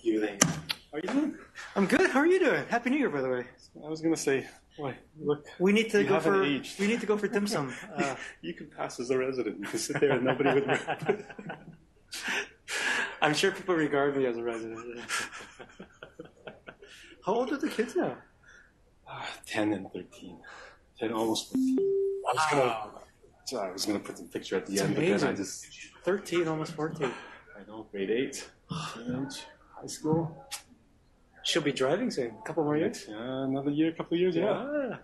you. How are you doing? I'm good. How are you doing? Happy New Year, by the way. I was going to say, boy, look. We need to go for. Aged. We need to go for dim sum. You can pass as a resident. You can sit there and nobody would. I'm sure people regard me as a resident. How old are the kids now? 10 and 13. 10, almost 14. I was gonna put the picture at the end, amazing. but then I just 13, almost 14. I know, grade 8, teenage, high school. She'll be driving soon. A couple more years. Another year, couple of years. Yeah.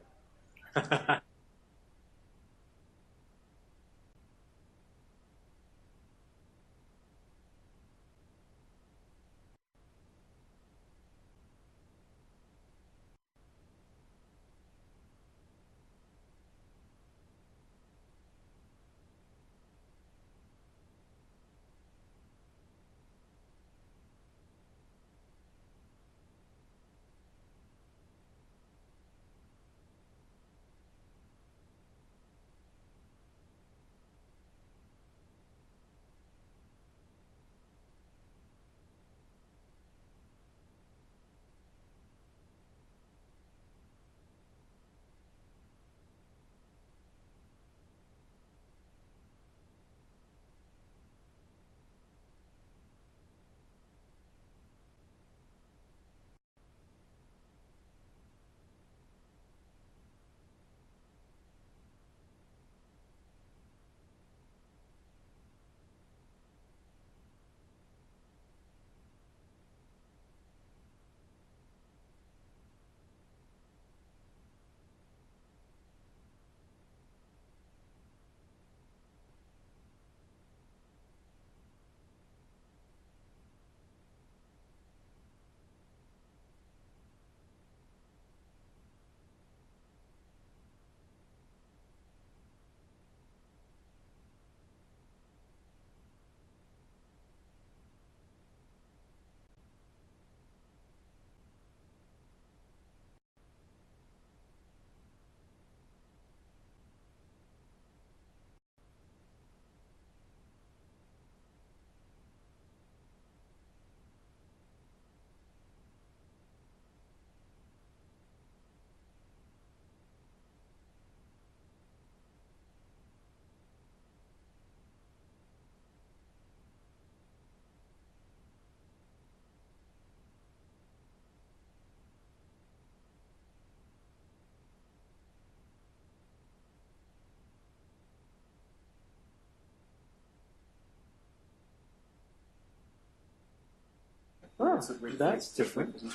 Oh, that's different. A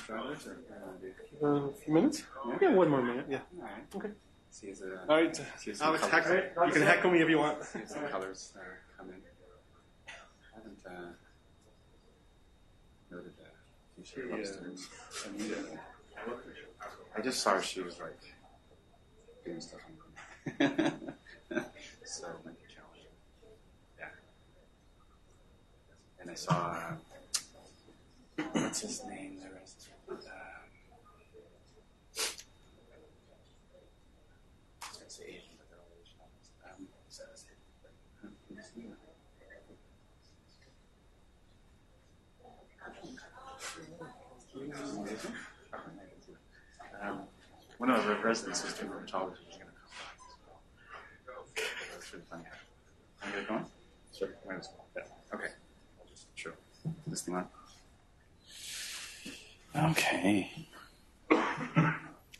few minutes? Yeah, one more minute. Yeah. All right. Okay. All right. Alex, you can heckle me if you want. See some colors come in. I haven't noted that. I just saw she was like doing stuff on so it might be challenging. Yeah. And I saw what's his name? There was Asian, but they're all Asian. One of our residents is doing rheumatology. He's going to come by. That's really funny. Can I get it going? Sure. Might as well. Yeah. Okay. I'll just show this thing on. Okay.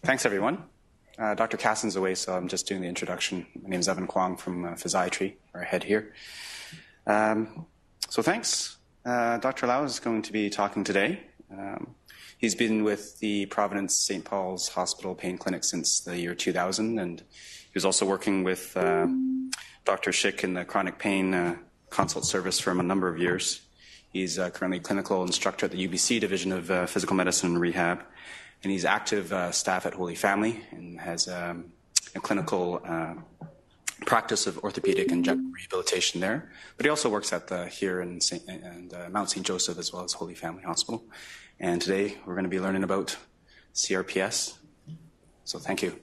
Thanks, everyone. Dr. Cassin's away, so I'm just doing the introduction. My name is Evan Kwong from Physiatry, our head here. So thanks. Dr. Lau is going to be talking today. He's been with the Providence St. Paul's Hospital Pain Clinic since the year 2000, and he was also working with Dr. Schick in the chronic pain consult service for a number of years. He's currently clinical instructor at the UBC Division of Physical Medicine and Rehab, and he's active staff at Holy Family and has a clinical practice of orthopedic and general rehabilitation there. But he also works at here in Mount St. Joseph as well as Holy Family Hospital. And today we're going to be learning about CRPS. So thank you.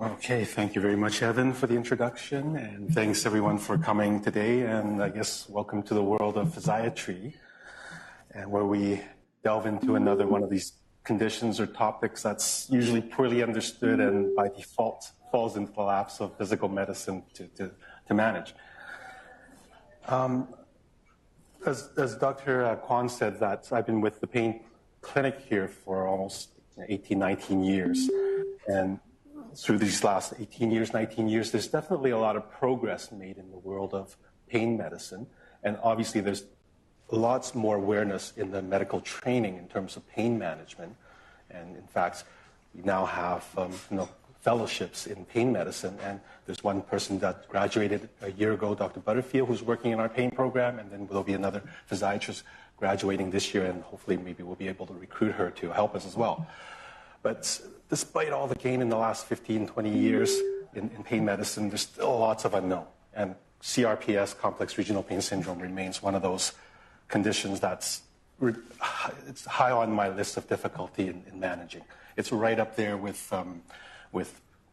Okay, thank you very much, Evan, for the introduction, and thanks everyone for coming today, and I guess welcome to the world of physiatry, and where we delve into another one of these conditions or topics that's usually poorly understood and by default falls into the laps of physical medicine to manage. As Dr. Kwan said, that I've been with the pain clinic here for almost 18, 19 years, and through these last 18 years, 19 years, there's definitely a lot of progress made in the world of pain medicine. And obviously there's lots more awareness in the medical training in terms of pain management. And in fact, we now have fellowships in pain medicine. And there's one person that graduated a year ago, Dr. Butterfield, who's working in our pain program. And then there'll be another physiatrist graduating this year. And hopefully maybe we'll be able to recruit her to help us as well. But despite all the gain in the last 15, 20 years in pain medicine, there's still lots of unknown. And CRPS, complex regional pain syndrome, remains one of those conditions that's it's high on my list of difficulty in managing. It's right up there with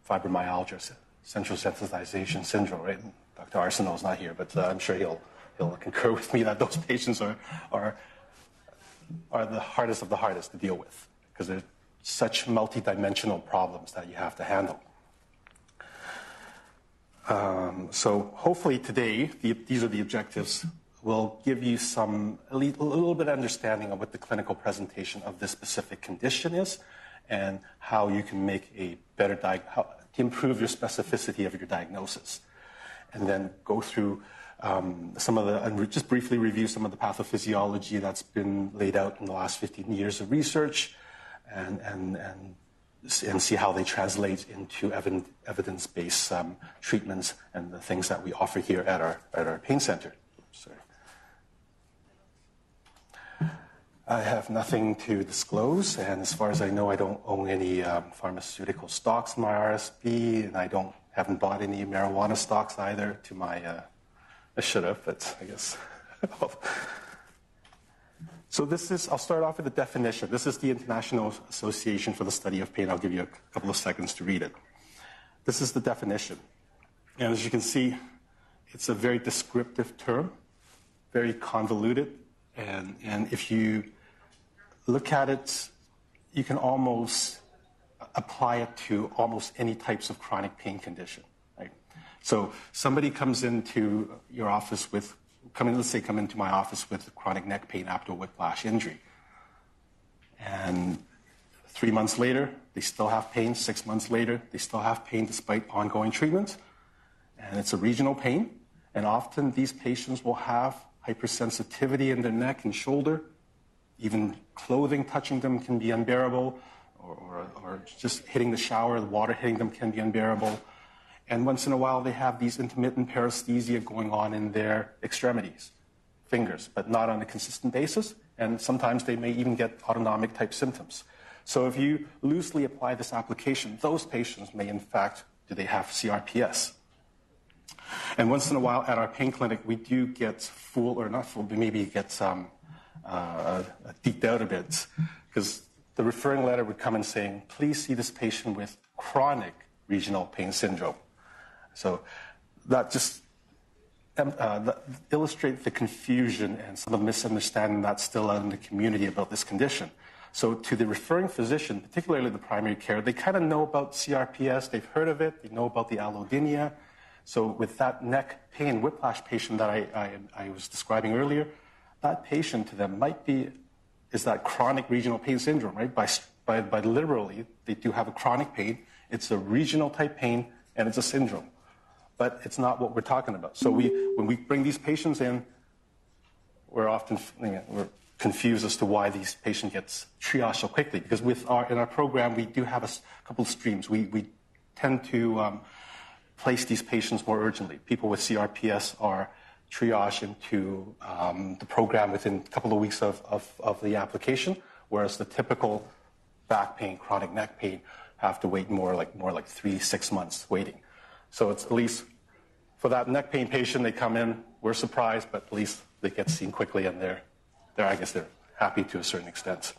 fibromyalgia, central sensitization syndrome, right? And Dr. Arsenault's not here, but I'm sure he'll concur with me that those patients are the hardest of the hardest to deal with, because they're such multidimensional problems that you have to handle. So hopefully today, these are the objectives. We'll give you a little bit of understanding of what the clinical presentation of this specific condition is, and how you can make a better to improve your specificity of your diagnosis, and then go through and just briefly review some of the pathophysiology that's been laid out in the last 15 years of research. And see how they translate into evidence-based treatments and the things that we offer here at our pain center. Sorry. I have nothing to disclose, and as far as I know, I don't own any pharmaceutical stocks in my RSP, and I haven't bought any marijuana stocks either. I should have, but I guess. So I'll start off with the definition. This is the International Association for the Study of Pain. I'll give you a couple of seconds to read it. This is the definition. And as you can see, it's a very descriptive term, very convoluted. And if you look at it, you can almost apply it to almost any types of chronic pain condition. Right? So somebody comes into your office let's say come into my office with chronic neck pain after a whiplash injury. And 3 months later, they still have pain. 6 months later, they still have pain despite ongoing treatment. And it's a regional pain. And often these patients will have hypersensitivity in their neck and shoulder. Even clothing touching them can be unbearable, or just hitting the shower, the water hitting them can be unbearable. And once in a while, they have these intermittent paresthesia going on in their extremities, fingers, but not on a consistent basis. And sometimes they may even get autonomic type symptoms. So if you loosely apply this application, those patients may in fact, do they have CRPS? And once in a while at our pain clinic, we do get we maybe get deeked out a bit, because the referring letter would come in saying, please see this patient with chronic regional pain syndrome. So that just that illustrates the confusion and some of the misunderstanding that's still out in the community about this condition. So to the referring physician, particularly the primary care, they kind of know about CRPS, they've heard of it, they know about the allodynia. So with that neck pain, whiplash patient that I was describing earlier, that patient to them is that chronic regional pain syndrome, right? By literally, they do have a chronic pain. It's a regional type pain, and it's a syndrome. But it's not what we're talking about. So when we bring these patients in, we're often we're confused as to why these patients get triaged so quickly. Because in our program, we do have a couple of streams. We tend to place these patients more urgently. People with CRPS are triaged into the program within a couple of weeks of the application, whereas the typical back pain, chronic neck pain, have to wait more like 3-6 months waiting. So it's at least for that neck pain patient, they come in, we're surprised, but at least they get seen quickly, and I guess they're happy to a certain extent.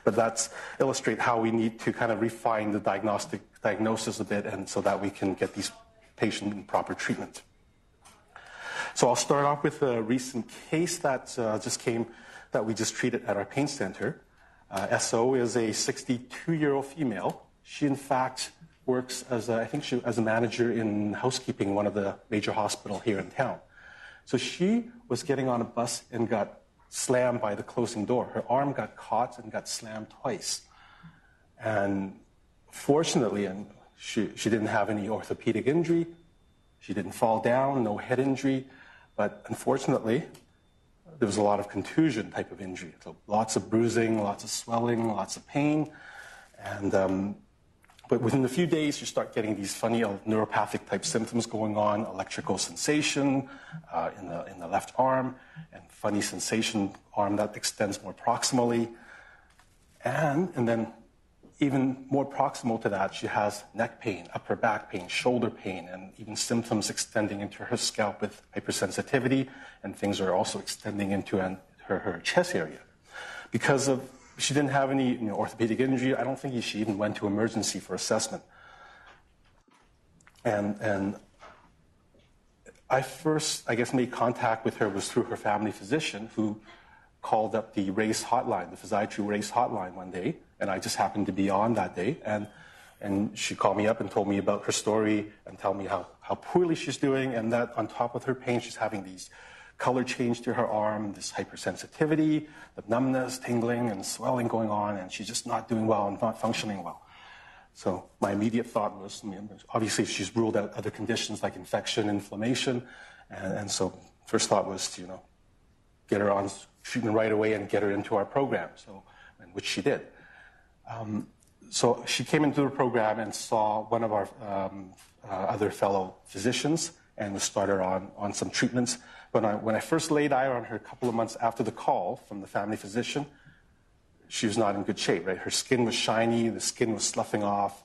But that's illustrate how we need to kind of refine the diagnosis a bit, and so that we can get these patients in proper treatment. So I'll start off with a recent case that that we just treated at our pain center. SO is a 62-year-old female. She, in fact, works as a manager in housekeeping in one of the major hospitals here in town. So she was getting on a bus and got slammed by the closing door. Her arm got caught and got slammed twice. And fortunately, she didn't have any orthopedic injury. She didn't fall down, no head injury. But unfortunately, there was a lot of contusion type of injury. So lots of bruising, lots of swelling, lots of pain. And but within a few days, you start getting these funny neuropathic type symptoms going on, electrical sensation in the left arm, and funny sensation arm that extends more proximally. And then even more proximal to that, she has neck pain, upper back pain, shoulder pain, and even symptoms extending into her scalp with hypersensitivity, and things are also extending into her chest area. Because she didn't have any orthopedic injury, I don't think she even went to emergency for assessment. And I first, made contact with her was through her family physician, who called up the RACE hotline, the physiatry RACE hotline one day, and I just happened to be on that day. And she called me up and told me about her story and told me how poorly she's doing, and that on top of her pain, she's having these color change to her arm, this hypersensitivity, the numbness, tingling, and swelling going on, and she's just not doing well and not functioning well. So my immediate thought was, obviously she's ruled out other conditions like infection, inflammation, and so first thought was to, get her on treatment right away and get her into our program, which she did. So she came into the program and saw one of our other fellow physicians and was started on some treatments. But when I first laid eye on her a couple of months after the call from the family physician, she was not in good shape, right? Her skin was shiny, the skin was sloughing off,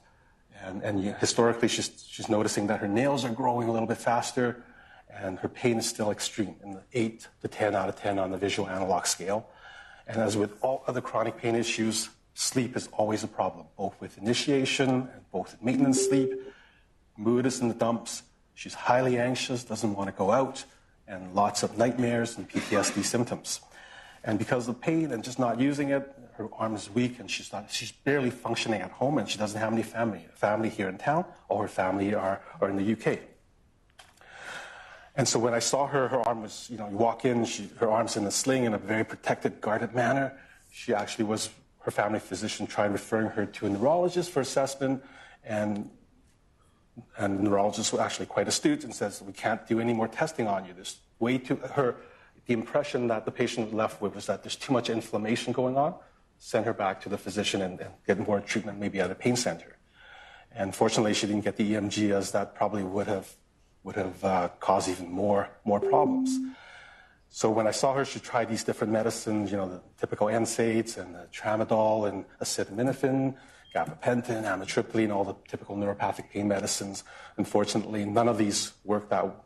and historically she's noticing that her nails are growing a little bit faster, and her pain is still extreme, in the 8 to 10 out of 10 on the visual analog scale. And as with all other chronic pain issues, sleep is always a problem, both with initiation and both with maintenance sleep. Mood is in the dumps. She's highly anxious, doesn't want to go out, and lots of nightmares and PTSD symptoms. And because of pain and just not using it, her arm is weak, and she's barely functioning at home, and she doesn't have any family here in town. All her family are in the UK. And so when I saw her, her arm was, you walk in, her arm's in a sling in a very protected, guarded manner. She actually her family physician tried referring her to a neurologist for assessment, and the neurologist was actually quite astute and says, we can't do any more testing on you. There's the impression that the patient was left with was that there's too much inflammation going on. Send her back to the physician and get more treatment, maybe at a pain center. And fortunately, she didn't get the EMG, as that probably would have caused even more problems. So when I saw her, she tried these different medicines, the typical NSAIDs and the tramadol and acetaminophen, gabapentin, amitriptyline, all the typical neuropathic pain medicines. Unfortunately, none of these worked out,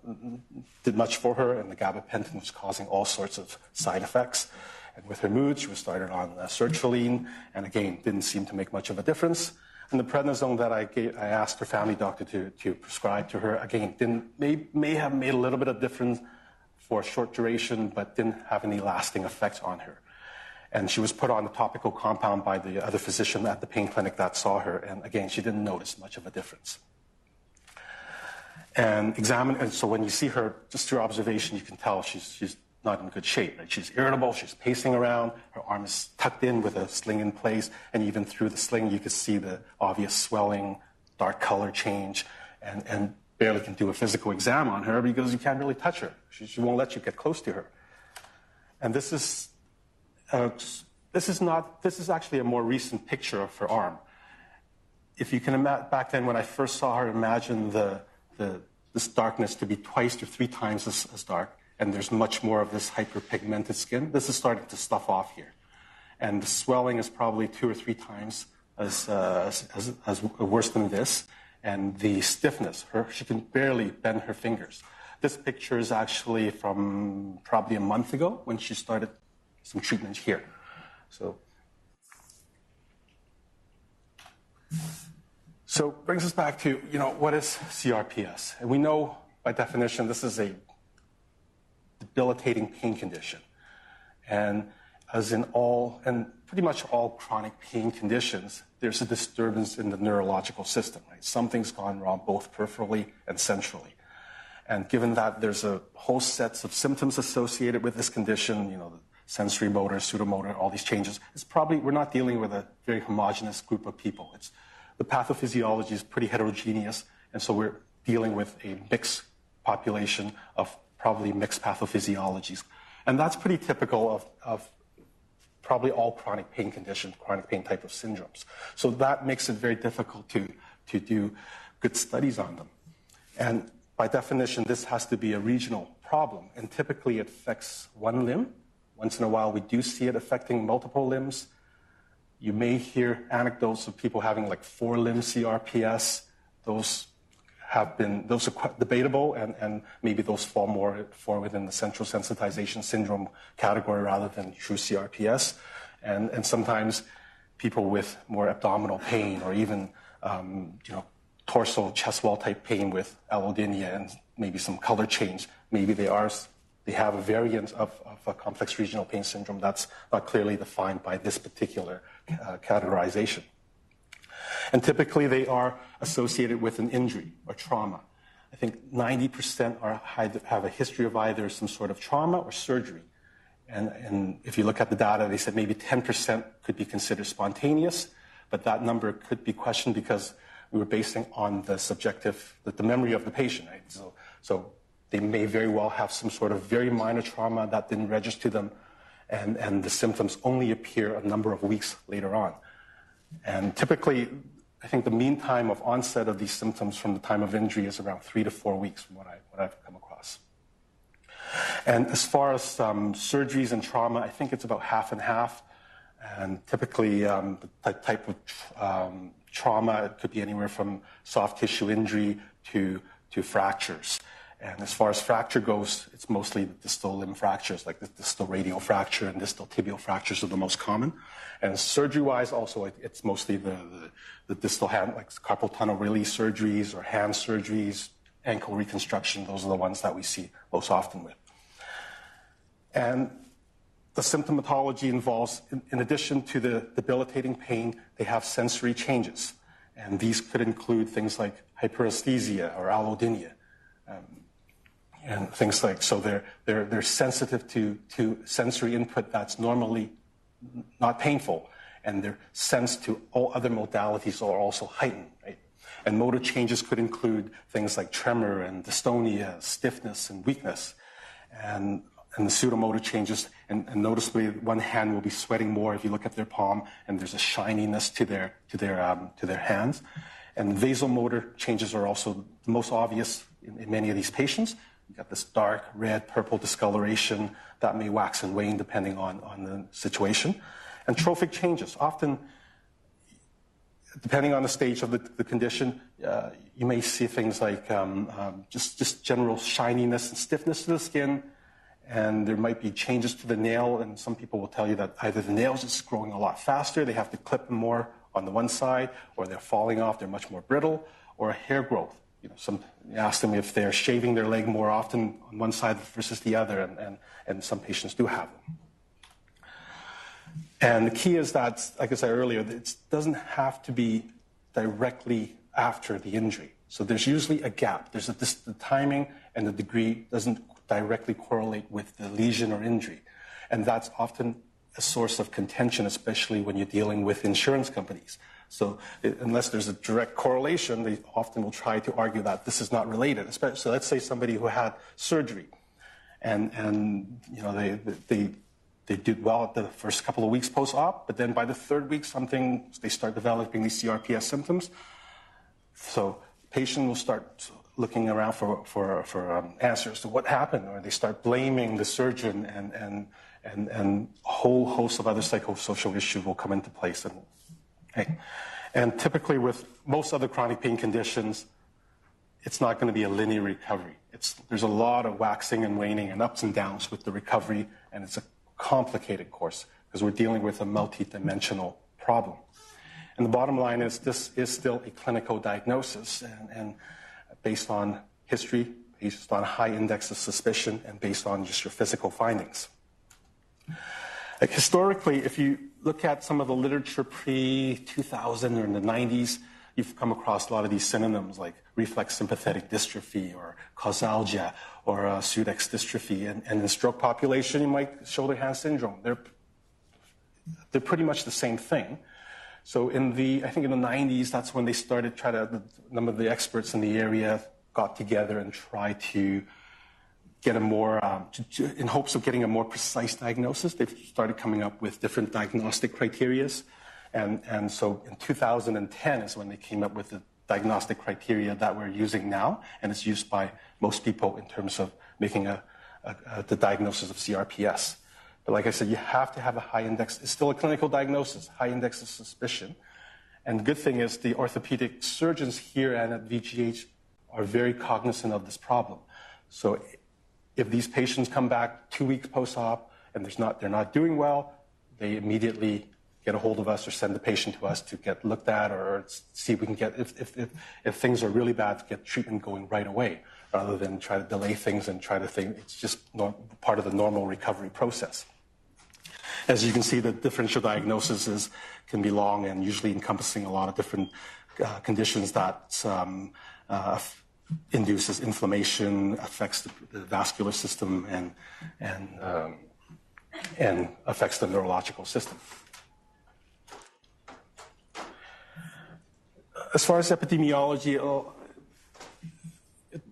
did much for her, and the gabapentin was causing all sorts of side effects. And with her mood, she was started on sertraline, and again, didn't seem to make much of a difference. And the prednisone that I asked her family doctor to prescribe to her, again, may have made a little bit of difference for a short duration, but didn't have any lasting effects on her. And she was put on a topical compound by the other physician at the pain clinic that saw her, and again, she didn't notice much of a difference. And so when you see her, just through observation, you can tell she's not in good shape. Right? She's irritable, she's pacing around, her arm is tucked in with a sling in place, and even through the sling you can see the obvious swelling, dark color change, and barely can do a physical exam on her because you can't really touch her. She won't let you get close to her. And this is actually a more recent picture of her arm. If you can back then when I first saw her, imagine this darkness to be twice or 3 times as dark, and there's much more of this hyperpigmented skin. This is starting to slough off here. And the swelling is probably 2 or 3 times as worse than this. And the stiffness, she can barely bend her fingers. This picture is actually from probably a month ago when she started some treatment here. So So brings us back to, what is CRPS? And we know by definition this is a debilitating pain condition. And as in all, and pretty much all chronic pain conditions, there's a disturbance in the neurological system, right? Something's gone wrong both peripherally and centrally. And given that there's a whole set of symptoms associated with this condition, the sensory motor, pseudomotor, all these changes, we're not dealing with a very homogeneous group of people. The pathophysiology is pretty heterogeneous, and so we're dealing with a mixed population of probably mixed pathophysiologies. And that's pretty typical of probably all chronic pain conditions, chronic pain type of syndromes. So that makes it very difficult to do good studies on them. And by definition, this has to be a regional problem, and typically it affects one limb. Once in a while, we do see it affecting multiple limbs. You may hear anecdotes of people having like 4-limb CRPS. Those are quite debatable, and maybe those fall more within the central sensitization syndrome category rather than true CRPS. And sometimes people with more abdominal pain or even torso chest wall type pain with allodynia and maybe some color change, maybe they have a variant of a complex regional pain syndrome that's not clearly defined by this particular categorization. And typically they are associated with an injury or trauma. I think 90% have a history of either some sort of trauma or surgery. And if you look at the data, they said maybe 10% could be considered spontaneous, but that number could be questioned because we were basing on the memory of the patient, right? So they may very well have some sort of very minor trauma that didn't register to them, and the symptoms only appear a number of weeks later on. And typically, I think the mean time of onset of these symptoms from the time of injury is around 3 to 4 weeks from what I've come across. And as far as surgeries and trauma, I think it's about half and half. And typically, the type of trauma, it could be anywhere from soft tissue injury to fractures. And as far as fracture goes, it's mostly the distal limb fractures, like the distal radial fracture and distal tibial fractures are the most common. And surgery-wise, also, it's mostly the distal hand, like carpal tunnel release surgeries or hand surgeries, ankle reconstruction. Those are the ones that we see most often with. And the symptomatology involves, in addition to the debilitating pain, they have sensory changes. And these could include things like hyperesthesia or allodynia. And things like, so they're sensitive to sensory input that's normally not painful, and their sense to all other modalities are also heightened, right? And motor changes could include things like tremor and dystonia, stiffness and weakness, and the pseudomotor changes, and noticeably one hand will be sweating more if you look at their palm, and there's a shininess to their hands. And vasomotor changes are also the most obvious in many of these patients. You got this dark red, purple discoloration that may wax and wane depending on the situation. And trophic changes, often, depending on the stage of the condition, you may see things like just general shininess and stiffness to the skin, and there might be changes to the nail, and some people will tell you that either the nails is growing a lot faster, they have to clip them more on the one side, or they're falling off, they're much more brittle, or a hair growth. You ask them if they're shaving their leg more often on one side versus the other, and some patients do have them. And the key is that, like I said earlier, it doesn't have to be directly after the injury. So there's usually a gap. The timing and the degree doesn't directly correlate with the lesion or injury. And that's often a source of contention, especially when you're dealing with insurance companies. So unless there's a direct correlation, they often will try to argue that this is not related. Especially, so let's say somebody who had surgery, and they did well at the first couple of weeks post-op, but then by the third week, they start developing these CRPS symptoms. So the patient will start looking around for answers to what happened, or they start blaming the surgeon, and a whole host of other psychosocial issues will come into place. And typically with most other chronic pain conditions, it's not going to be a linear recovery. There's a lot of waxing and waning and ups and downs with the recovery, and it's a complicated course because we're dealing with a multi-dimensional problem. And the bottom line is this is still a clinical diagnosis and based on history, based on a high index of suspicion, and based on just your physical findings. Like historically, if you look at some of the literature pre-2000 or in the 90s, you've come across a lot of these synonyms like reflex sympathetic dystrophy or causalgia or Sudex dystrophy. And in the stroke population, you might shoulder-hand syndrome. They're pretty much the same thing. So I think in the 90s, that's when they started some of the experts in the area got together and tried to get a more, in hopes of getting a more precise diagnosis. They've started coming up with different diagnostic criteria. And so in 2010 is when they came up with the diagnostic criteria that we're using now, and it's used by most people in terms of making the diagnosis of CRPS. But like I said, you have to have a high index. It's still a clinical diagnosis, high index of suspicion. And the good thing is the orthopedic surgeons here and at VGH are very cognizant of this problem. So if these patients come back 2 weeks post-op and they're not doing well, they immediately get a hold of us or send the patient to us to get looked at or see if we can get, if things are really bad, to get treatment going right away rather than try to delay things and try to think it's just part of the normal recovery process. As you can see, the differential diagnosis can be long and usually encompassing a lot of different conditions that induces inflammation, affects the vascular system, and affects the neurological system. As far as epidemiology,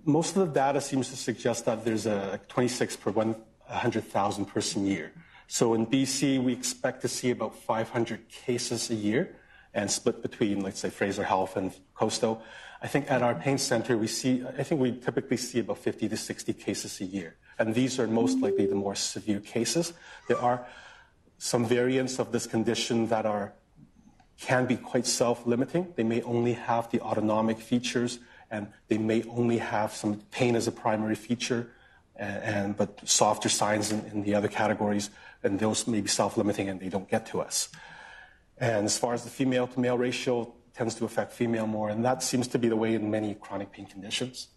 most of the data seems to suggest that there's a 26 per 100,000 person year. So in BC, we expect to see about 500 cases a year and split between, let's say, Fraser Health and Coastal. I think at our pain center, we typically see about 50 to 60 cases a year. And these are most likely the more severe cases. There are some variants of this condition that can be quite self-limiting. They may only have the autonomic features, and they may only have some pain as a primary feature, but softer signs in the other categories, and those may be self-limiting and they don't get to us. And as far as the female to male ratio, tends to affect female more, and that seems to be the way in many chronic pain conditions.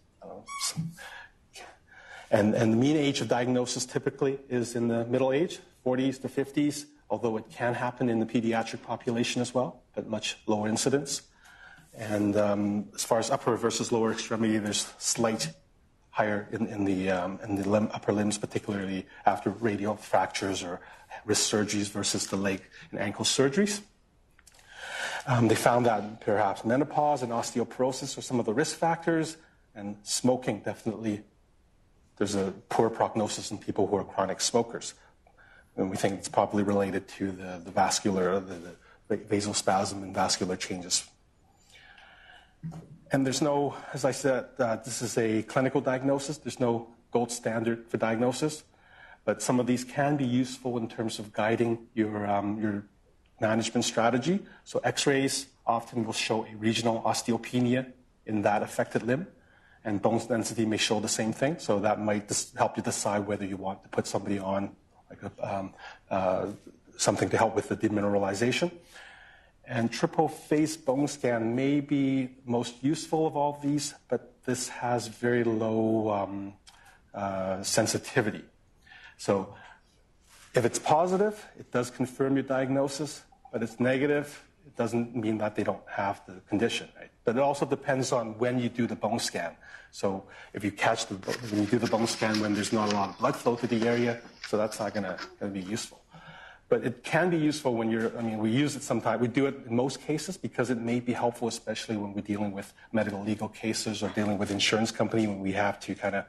And the mean age of diagnosis typically is in the middle age, 40s to 50s, although it can happen in the pediatric population as well, but much lower incidence. And as far as upper versus lower extremity, there's slight higher in the upper limbs, particularly after radial fractures or wrist surgeries versus the leg and ankle surgeries. They found that perhaps menopause and osteoporosis are some of the risk factors, and smoking definitely, there's a poor prognosis in people who are chronic smokers. And we think it's probably related to the vascular, the vasospasm and vascular changes. And there's no, as I said, this is a clinical diagnosis. There's no gold standard for diagnosis, but some of these can be useful in terms of guiding your management strategy. So x-rays often will show a regional osteopenia in that affected limb, and bone density may show the same thing. So that might help you decide whether you want to put somebody on something to help with the demineralization. And triple phase bone scan may be most useful of all of these, but this has very low sensitivity. So if it's positive, it does confirm your diagnosis, but it's negative, it doesn't mean that they don't have the condition, right? But it also depends on when you do the bone scan. So if you when you do the bone scan when there's not a lot of blood flow to the area, so that's not going to be useful. But it can be useful when we use it sometimes. We do it in most cases because it may be helpful, especially when we're dealing with medical legal cases or dealing with insurance company when we have to kind of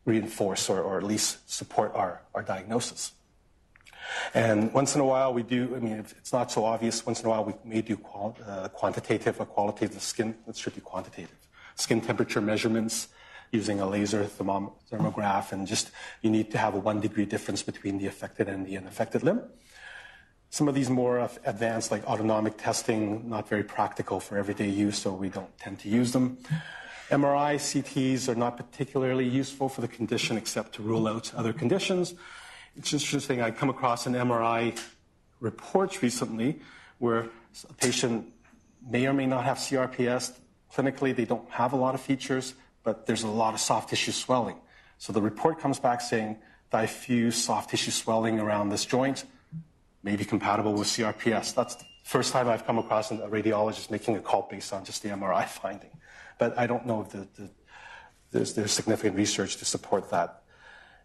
reinforce or at least support our diagnosis. And once in a while we do, if it's not so obvious, once in a while we may do quantitative or qualitative skin, that's strictly quantitative, skin temperature measurements using a laser thermograph, and just you need to have a 1 degree difference between the affected and the unaffected limb. Some of these more advanced, like autonomic testing, not very practical for everyday use, so we don't tend to use them. MRI, CTs are not particularly useful for the condition except to rule out other conditions. It's interesting, I come across an MRI report recently where A patient may or may not have CRPS. Clinically, they don't have a lot of features, but there's a lot of soft tissue swelling. So the report comes back saying diffuse soft tissue swelling around this joint may be compatible with CRPS. That's the first time I've come across a radiologist making a call based on just the MRI finding. But I don't know if there's significant research to support that.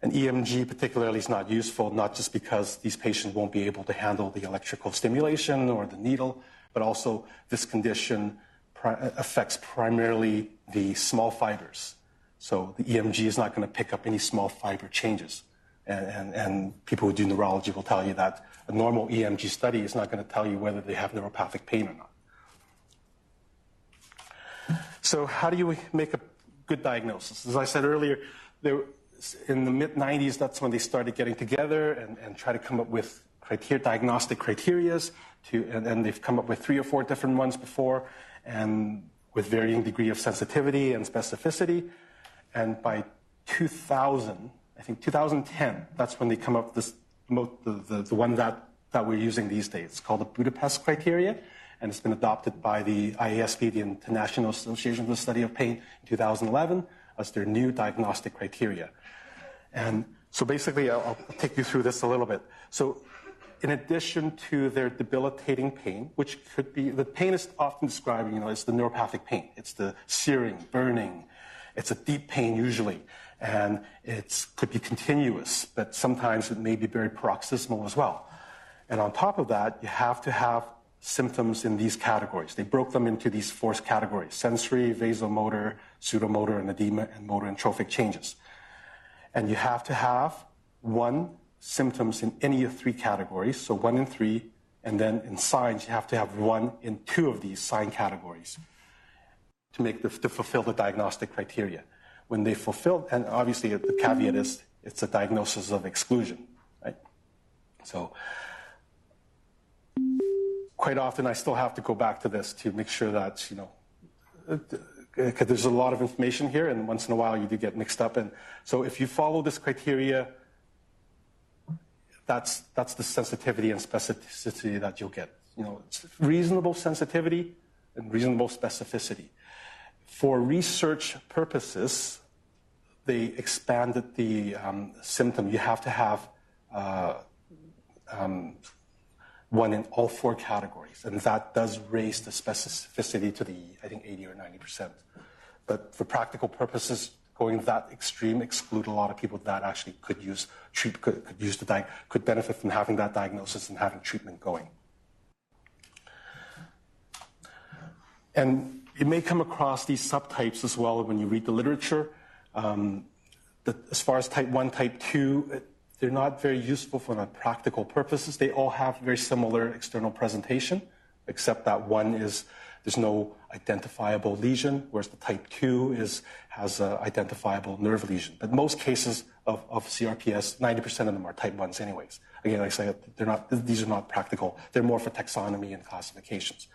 And EMG particularly is not useful, not just because these patients won't be able to handle the electrical stimulation or the needle, but also this condition affects primarily the small fibers. So the EMG is not going to pick up any small fiber changes. And people who do neurology will tell you that a normal EMG study is not going to tell you whether they have neuropathic pain or not. So how do you make a good diagnosis? As I said earlier, in the mid-90s, that's when they started getting together and try to come up with diagnostic criteria, and they've come up with 3 or 4 different ones before, and with varying degree of sensitivity and specificity. And by 2000, I think 2010, that's when they come up with the one that we're using these days. It's called the Budapest Criteria, and it's been adopted by the IASP, the International Association for the Study of Pain, in 2011 as their new diagnostic criteria. And so basically, I'll take you through this a little bit. So in addition to their debilitating pain, which could be, the pain is often described, as the neuropathic pain. It's the searing, burning. It's a deep pain usually, and it could be continuous, but sometimes it may be very paroxysmal as well. And on top of that, you have to have symptoms in these categories. They broke them into these 4 categories: sensory, vasomotor, pseudomotor, and edema, and motor and trophic changes. And you have to have 1 symptoms in any of 3 categories, so 1 in 3, and then in signs, you have to have 1 in 2 of these sign categories to fulfill the diagnostic criteria. When they fulfill, and obviously the caveat is it's a diagnosis of exclusion, right? So quite often I still have to go back to this to make sure that, because there's a lot of information here, and once in a while you do get mixed up. And so if you follow this criteria, that's the sensitivity and specificity that you'll get. It's reasonable sensitivity and reasonable specificity. For research purposes, they expanded the symptom. You have to have 1 in all 4 categories, and that does raise the specificity to I think 80 or 90%. But for practical purposes, going that extreme exclude a lot of people that actually could benefit from having that diagnosis and having treatment going. And you may come across these subtypes as well when you read the literature. As far as type 1, type 2, they're not very useful for practical purposes. They all have very similar external presentation, except that one is there's no identifiable lesion, whereas the type 2 has an identifiable nerve lesion. But most cases of CRPS, 90% of them are type 1s anyways. Again, like I say, these are not practical. They're more for taxonomy and classifications.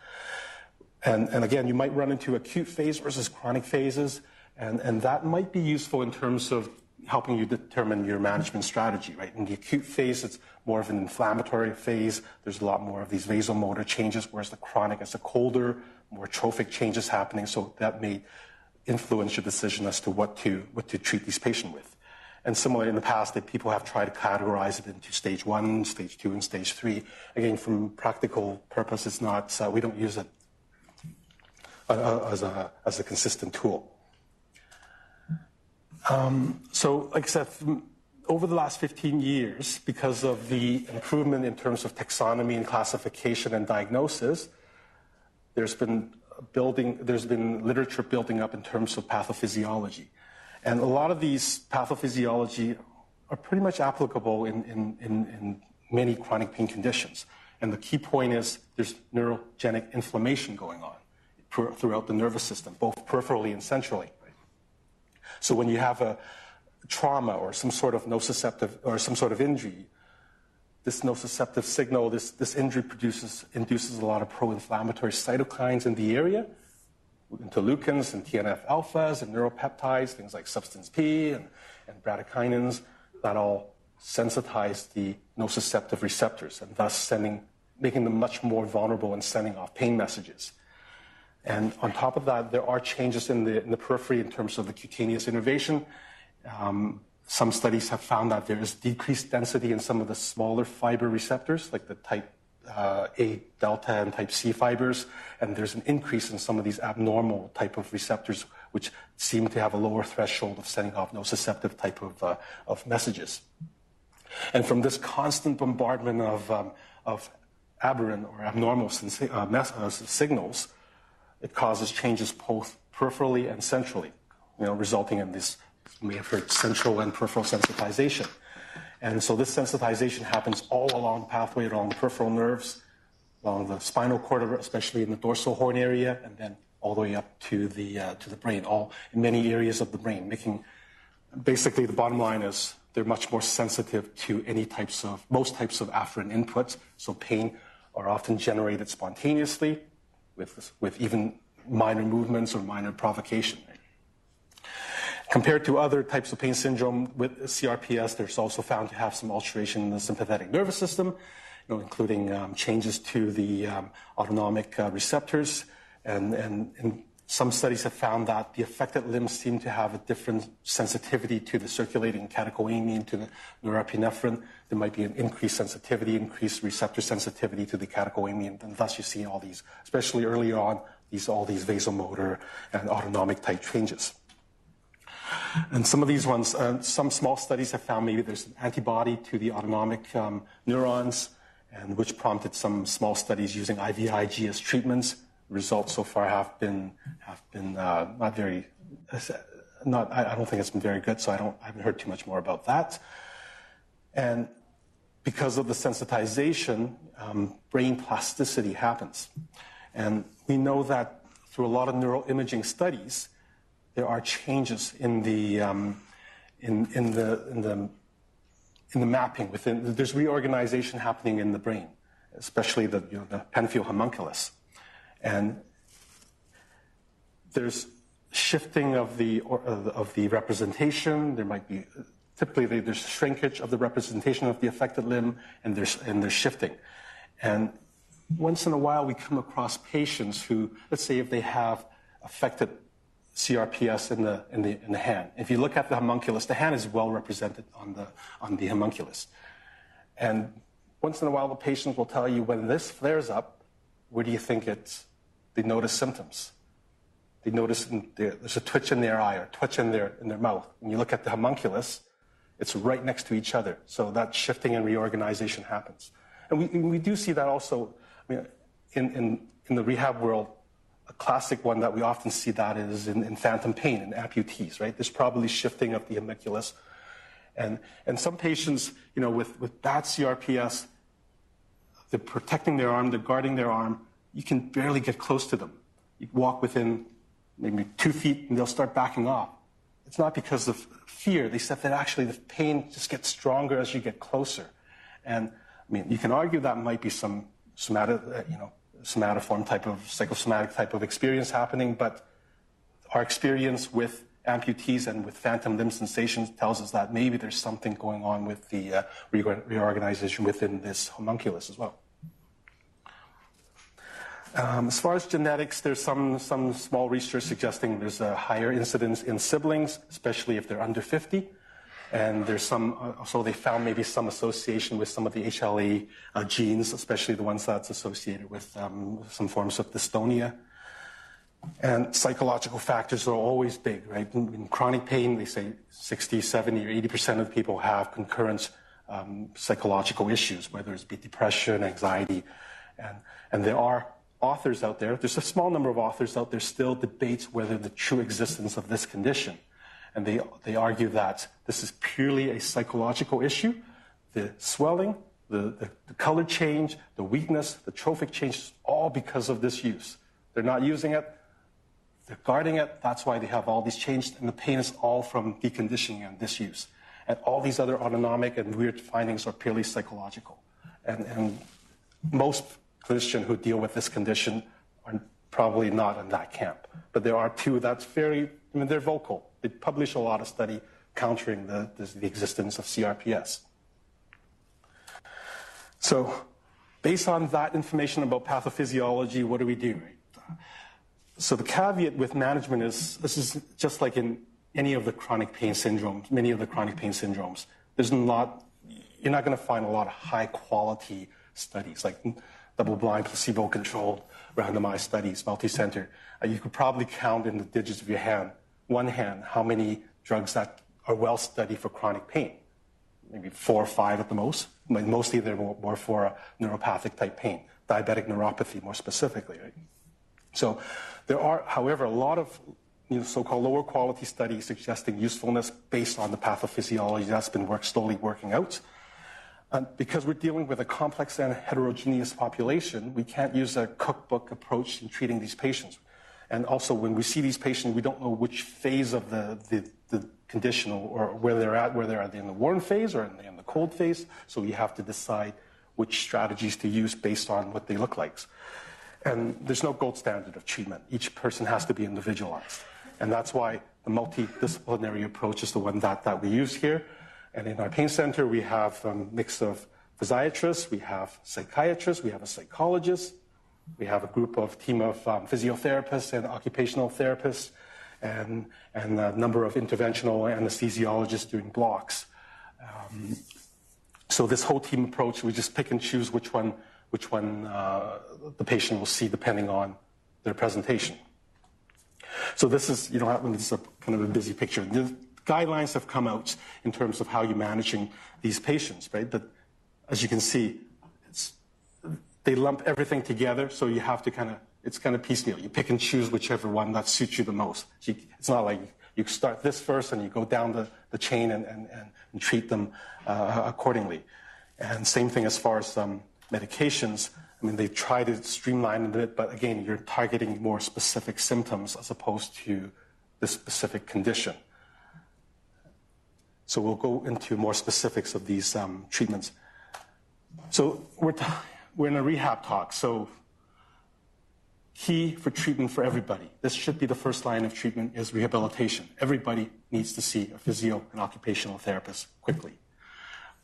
And again, you might run into acute phase versus chronic phases, and that might be useful in terms of helping you determine your management strategy, right? In the acute phase, it's more of an inflammatory phase. There's a lot more of these vasomotor changes, whereas the chronic is a colder, more trophic changes happening, so that may influence your decision as to what to treat these patients with. And similarly, in the past, that people have tried to categorize it into stage 1, stage 2, and stage 3. Again, from practical purpose, it's not, we don't use it as a consistent tool. So, like I said, over the last 15 years, because of the improvement in terms of taxonomy and classification and diagnosis, there's been literature building up in terms of pathophysiology. And a lot of these pathophysiology are pretty much applicable in many chronic pain conditions. And the key point is there's neurogenic inflammation going on throughout the nervous system, both peripherally and centrally. So when you have a trauma or some sort of nociceptive or some sort of injury, this nociceptive signal, this injury induces a lot of pro-inflammatory cytokines in the area, interleukins and TNF-alphas and neuropeptides, things like substance P and bradykinins, that all sensitize the nociceptive receptors and thus sending making them much more vulnerable and sending off pain messages. And on top of that, there are changes in the periphery in terms of the cutaneous innervation. Some studies have found that there is decreased density in some of the smaller fiber receptors, like the type A delta and type C fibers, and there's an increase in some of these abnormal type of receptors, which seem to have a lower threshold of sending off nociceptive type of messages. And from this constant bombardment of aberrant or abnormal signals, it causes changes both peripherally and centrally, resulting in this, you may have heard, central and peripheral sensitization. And so this sensitization happens all along the pathway, along the peripheral nerves, along the spinal cord, especially in the dorsal horn area, and then all the way up to the brain, all in many areas of the brain, making, basically the bottom line is they're much more sensitive to most types of afferent inputs. So pain are often generated spontaneously with even minor movements or minor provocation. Compared to other types of pain syndrome with CRPS, there's also found to have some alteration in the sympathetic nervous system, including changes to the autonomic receptors. And some studies have found that the affected limbs seem to have a different sensitivity to the circulating catecholamine, to the norepinephrine. There might be an increased sensitivity, increased receptor sensitivity to the catecholamine, and thus you see all these, especially early on, all these vasomotor and autonomic type changes. And some of these ones, some small studies have found maybe there's an antibody to the autonomic neurons, and which prompted some small studies using IVIG as treatments. Results so far have been not very, I don't think it's been very good, so I haven't heard too much more about that. And because of the sensitization, brain plasticity happens. And we know that through a lot of neural imaging studies, there are changes in the mapping within. There's reorganization happening in the brain, especially the penfield homunculus, and there's shifting of the representation. There might be typically there's shrinkage of the representation of the affected limb, and there's shifting. And once in a while, we come across patients who, let's say, if they have affected CRPS in the hand. If you look at the homunculus, the hand is well represented on the homunculus. And once in a while, the patient will tell you when this flares up, where do you think they notice symptoms? They notice there's a twitch in their eye or twitch in their mouth. When you look at the homunculus, it's right next to each other. So that shifting and reorganization happens. And we do see that also. I mean, in the rehab world, a classic one that we often see that is in phantom pain, in amputees, right? There's probably shifting of the homunculus. And some patients, with bad CRPS, they're protecting their arm, they're guarding their arm. You can barely get close to them. You walk within maybe 2 feet and they'll start backing off. It's not because of fear. They said that actually the pain just gets stronger as you get closer. And I mean, you can argue that might be some somatoform type of psychosomatic type of experience happening, but our experience with amputees and with phantom limb sensations tells us that maybe there's something going on with the reorganization within this homunculus as well. As far as genetics, there's some small research suggesting there's a higher incidence in siblings, especially if they're under 50. And there's so they found maybe some association with some of the HLA genes, especially the ones that's associated with some forms of dystonia. And psychological factors are always big, right? In chronic pain, they say 60, 70, or 80% of people have concurrent psychological issues, whether it's depression, anxiety. And there are authors out there, there's a small number of authors out there still debates whether the true existence of this condition. And they argue that this is purely a psychological issue. The swelling, the color change, the weakness, the trophic change is all because of this use. They're not using it. They're guarding it. That's why they have all these changes. And the pain is all from deconditioning and disuse. And all these other autonomic and weird findings are purely psychological. And most clinicians who deal with this condition are probably not in that camp. But there are two that's they're vocal. They publish a lot of study countering the existence of CRPS. So based on that information about pathophysiology, what do we do? So the caveat with management is, this is just like in any of the chronic pain syndromes, many of the chronic pain syndromes. You're not going to find a lot of high-quality studies, like double-blind, placebo-controlled, randomized studies, multi-center. You could probably count in the digits of your hand, one hand, how many drugs that are well-studied for chronic pain. Maybe 4 or 5 at the most. Mostly they're more for neuropathic-type pain, diabetic neuropathy more specifically. Right? So there are, however, a lot of so-called lower-quality studies suggesting usefulness based on the pathophysiology that's been slowly working out. Because we're dealing with a complex and heterogeneous population, we can't use a cookbook approach in treating these patients. And also, when we see these patients, we don't know which phase of the condition or where they're at, whether they're in the warm phase or in the cold phase. So we have to decide which strategies to use based on what they look like. And there's no gold standard of treatment. Each person has to be individualized. And that's why the multidisciplinary approach is the one that we use here. And in our pain center, we have a mix of physiatrists, we have psychiatrists, we have a psychologist, we have a team of physiotherapists and occupational therapists, and a number of interventional anesthesiologists doing blocks. So this whole team approach, we just pick and choose which one the patient will see depending on their presentation. So this is, this is a kind of a busy picture. The guidelines have come out in terms of how you're managing these patients, right? But as you can see, they lump everything together, so you have to it's kind of piecemeal. You pick and choose whichever one that suits you the most. It's not like you start this first and you go down the chain and treat them accordingly. And same thing as far as medications. I mean, they try to streamline a bit, but again, you're targeting more specific symptoms as opposed to the specific condition. So we'll go into more specifics of these treatments. So we're in a rehab talk, so key for treatment for everybody. This should be the first line of treatment is rehabilitation. Everybody needs to see a physio and occupational therapist quickly.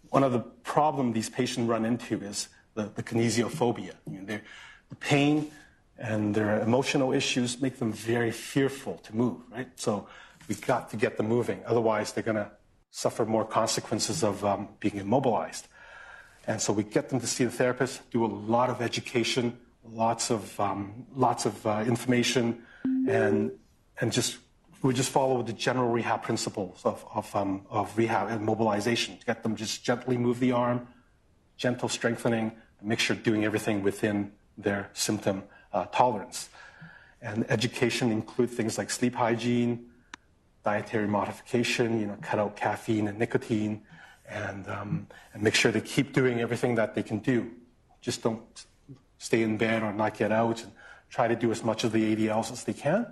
One of the problems these patients run into is the kinesiophobia. The pain and their emotional issues make them very fearful to move, right? So we've got to get them moving. Otherwise, they're going to suffer more consequences of being immobilized. And so we get them to see the therapist, do a lot of education, lots of information, and we just follow the general rehab principles of rehab and mobilization. Get them just gently move the arm, gentle strengthening, make sure doing everything within their symptom tolerance. And education include things like sleep hygiene, dietary modification, cut out caffeine and nicotine, and make sure they keep doing everything that they can do. Just don't stay in bed or not get out, and try to do as much of the ADLs as they can.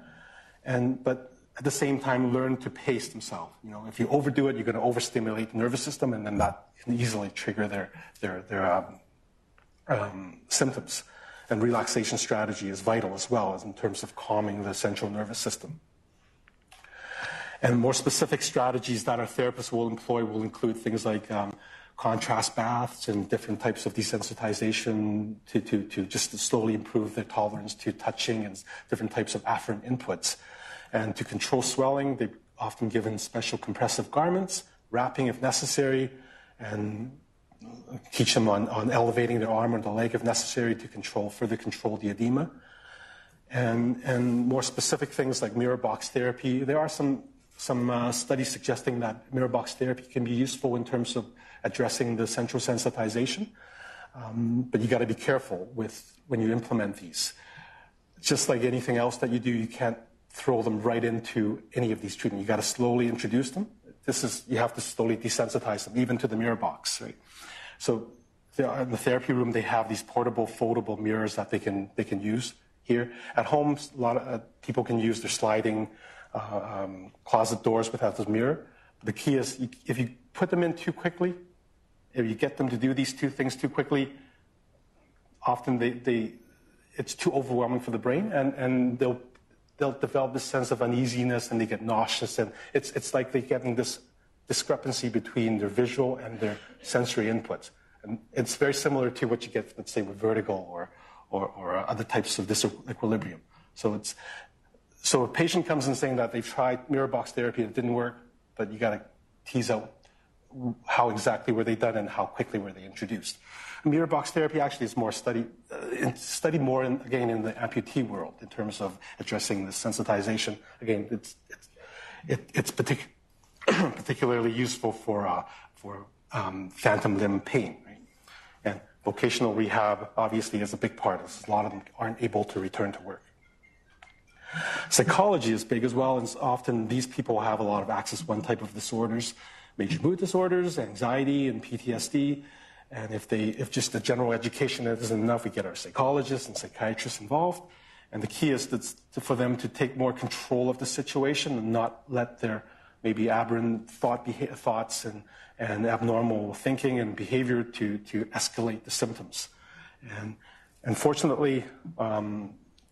But at the same time, learn to pace themselves. If you overdo it, you're going to overstimulate the nervous system, and then that can easily trigger their symptoms. And relaxation strategy is vital as well as in terms of calming the central nervous system. And more specific strategies that our therapists will employ will include things like contrast baths and different types of desensitization to just to slowly improve their tolerance to touching and different types of afferent inputs. And to control swelling, they're often given special compressive garments, wrapping if necessary, and teach them on elevating their arm or the leg if necessary to further control the edema. And more specific things like mirror box therapy. There are some studies suggesting that mirror box therapy can be useful in terms of addressing the central sensitization, but you got to be careful when you implement these. Just like anything else that you do, you can't throw them right into any of these treatments. You got to slowly introduce them. You have to slowly desensitize them, even to the mirror box, right? So in the therapy room, they have these portable, foldable mirrors that they can use here. At home, a lot of people can use their sliding closet doors without this mirror. The key is if you put them in too quickly, if you get them to do these two things too quickly, often it's too overwhelming for the brain, and they'll develop this sense of uneasiness, and they get nauseous, and it's like they're getting this discrepancy between their visual and their sensory inputs. And it's very similar to what you get, let's say, with vertigo or other types of disequilibrium. So a patient comes in saying that they've tried mirror box therapy and it didn't work, but you got to tease out how exactly were they done and how quickly were they introduced. Mirror box therapy actually is more studied more in the amputee world in terms of addressing the sensitization. Again, it's particularly useful for phantom limb pain. Right? And vocational rehab obviously is a big part of this. A lot of them aren't able to return to work. Psychology is big as well, and often these people have a lot of Axis 1 type of disorders, major mood disorders, anxiety, and PTSD. And if just the general education isn't enough, we get our psychologists and psychiatrists involved. And the key is for them to take more control of the situation and not let their maybe aberrant thoughts and abnormal thinking and behavior to escalate the symptoms. And unfortunately,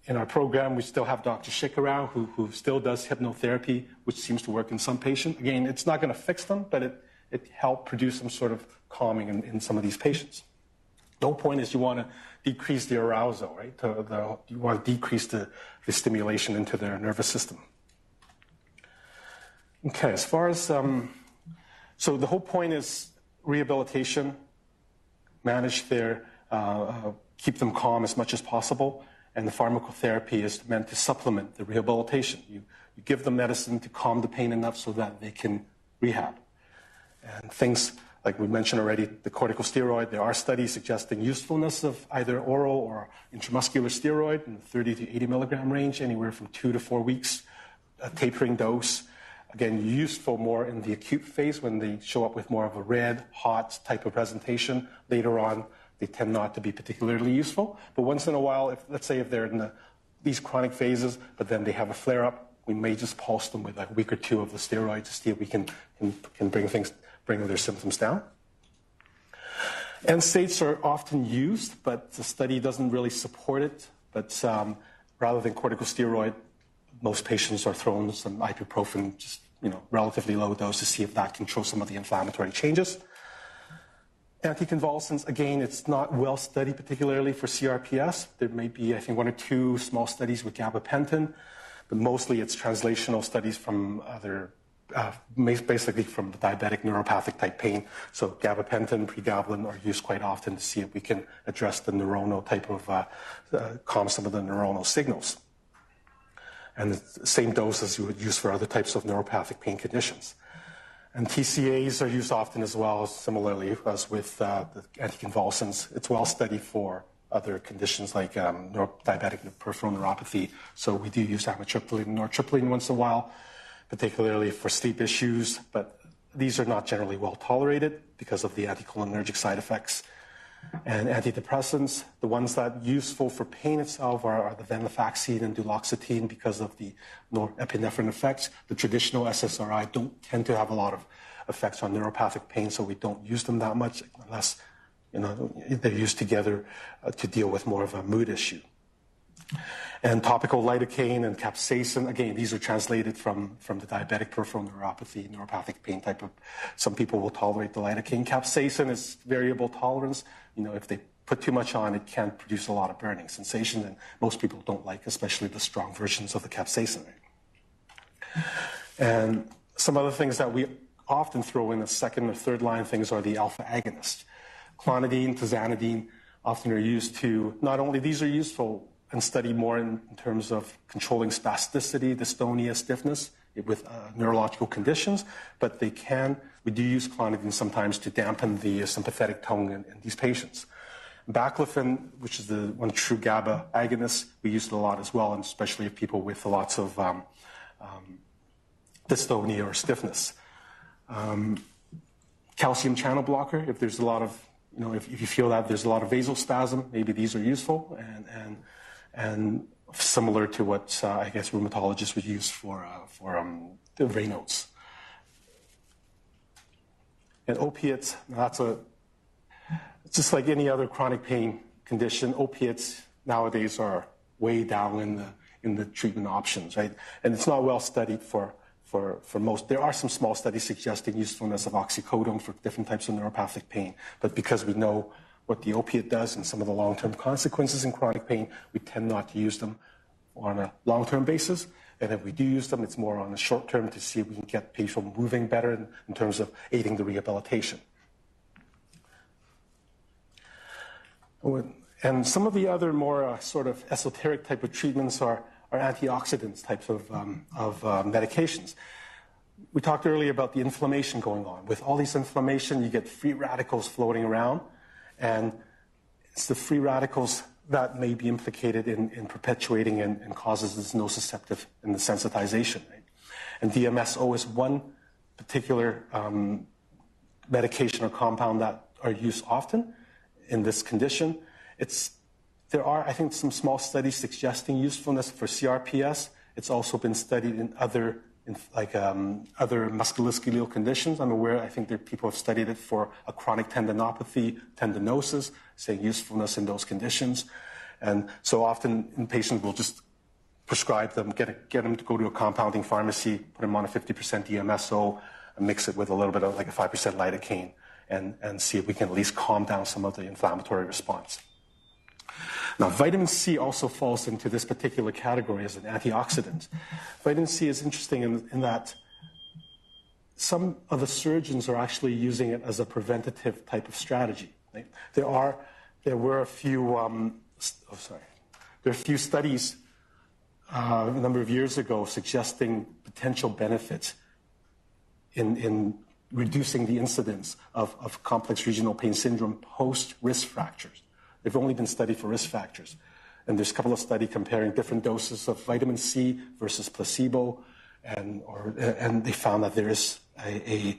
in our program, we still have Dr. Schick around who still does hypnotherapy, which seems to work in some patients. Again, it's not going to fix them, but it helped produce some sort of calming in some of these patients. The whole point is you want to decrease the arousal, right? You want to decrease the stimulation into their nervous system. Okay, as far as, so the whole point is rehabilitation, manage keep them calm as much as possible. And the pharmacotherapy is meant to supplement the rehabilitation. You give them medicine to calm the pain enough so that they can rehab. And things like we mentioned already, the corticosteroid, there are studies suggesting usefulness of either oral or intramuscular steroid in the 30 to 80 milligram range, anywhere from 2 to 4 weeks, a tapering dose. Again, useful more in the acute phase when they show up with more of a red, hot type of presentation. Later on, they tend not to be particularly useful. But once in a while, let's say if they're in these chronic phases, but then they have a flare-up, we may just pulse them with a week or two of the steroid to see if we can bring their symptoms down. NSAIDs are often used, but the study doesn't really support it. But rather than corticosteroid, most patients are thrown some ibuprofen, just relatively low dose to see if that controls some of the inflammatory changes. Anticonvulsants, again, it's not well studied, particularly for CRPS. There may be, I think, 1 or 2 small studies with gabapentin, but mostly it's translational studies from basically from the diabetic neuropathic type pain. So gabapentin, pregabalin are used quite often to see if we can address the neuronal type of, calm some of the neuronal signals. And the same dose as you would use for other types of neuropathic pain conditions. And TCAs are used often as well, similarly as with the anticonvulsants. It's well studied for other conditions like diabetic peripheral neuropathy. So we do use amitriptyline and nortriptyline once in a while, particularly for sleep issues. But these are not generally well tolerated because of the anticholinergic side effects. And antidepressants, the ones that are useful for pain itself are the venlafaxine and duloxetine because of the norepinephrine effects. The traditional SSRI don't tend to have a lot of effects on neuropathic pain, so we don't use them that much unless they're used together to deal with more of a mood issue. And topical lidocaine and capsaicin, again, these are translated from the diabetic peripheral neuropathy, neuropathic pain type of. Some people will tolerate the lidocaine. Capsaicin is variable tolerance. If they put too much on, it can produce a lot of burning sensation, and most people don't like, especially the strong versions of the capsaicin. And some other things that we often throw in the second or third line things are the alpha agonists. Clonidine, tizanidine often are used to, not only these are useful and study more in terms of controlling spasticity, dystonia, stiffness with neurological conditions, but we do use clonidine sometimes to dampen the sympathetic tone in these patients. Baclofen, which is the one true GABA agonist, we use it a lot as well, and especially if people with lots of dystonia or stiffness. Calcium channel blocker, if there's a lot of, if you feel that there's a lot of vasospasm, maybe these are useful, and similar to what I guess rheumatologists would use for the Raynaud's. And opiates, it's just like any other chronic pain condition. Opiates nowadays are way down in the treatment options, right? And it's not well studied for for most. There are some small studies suggesting usefulness of oxycodone for different types of neuropathic pain, but because we know what the opiate does and some of the long-term consequences in chronic pain, we tend not to use them on a long-term basis. And if we do use them, it's more on a short term to see if we can get people moving better in terms of aiding the rehabilitation. And some of the other more sort of esoteric type of treatments are antioxidants types of medications. We talked earlier about the inflammation going on. With all this inflammation, you get free radicals floating around, and it's the free radicals that may be implicated in perpetuating and causes this nociceptive and the sensitization. Right? And DMSO is one particular medication or compound that are used often in this condition. There are, I think, some small studies suggesting usefulness for CRPS. It's also been studied in other musculoskeletal conditions. I'm aware, I think that people have studied it for a chronic tendinopathy, tendinosis, saying usefulness in those conditions. And so often patients will just prescribe them, get them to go to a compounding pharmacy, put them on a 50% DMSO, and mix it with a little bit of like a 5% lidocaine, and see if we can at least calm down some of the inflammatory response. Now, vitamin C also falls into this particular category as an antioxidant. Vitamin C is interesting in that some of the surgeons are actually using it as a preventative type of strategy. Right? There were a few studies a number of years ago suggesting potential benefits in reducing the incidence of complex regional pain syndrome post-wrist fractures. They've only been studied for risk factors. And there's a couple of studies comparing different doses of vitamin C versus placebo, and they found that there is I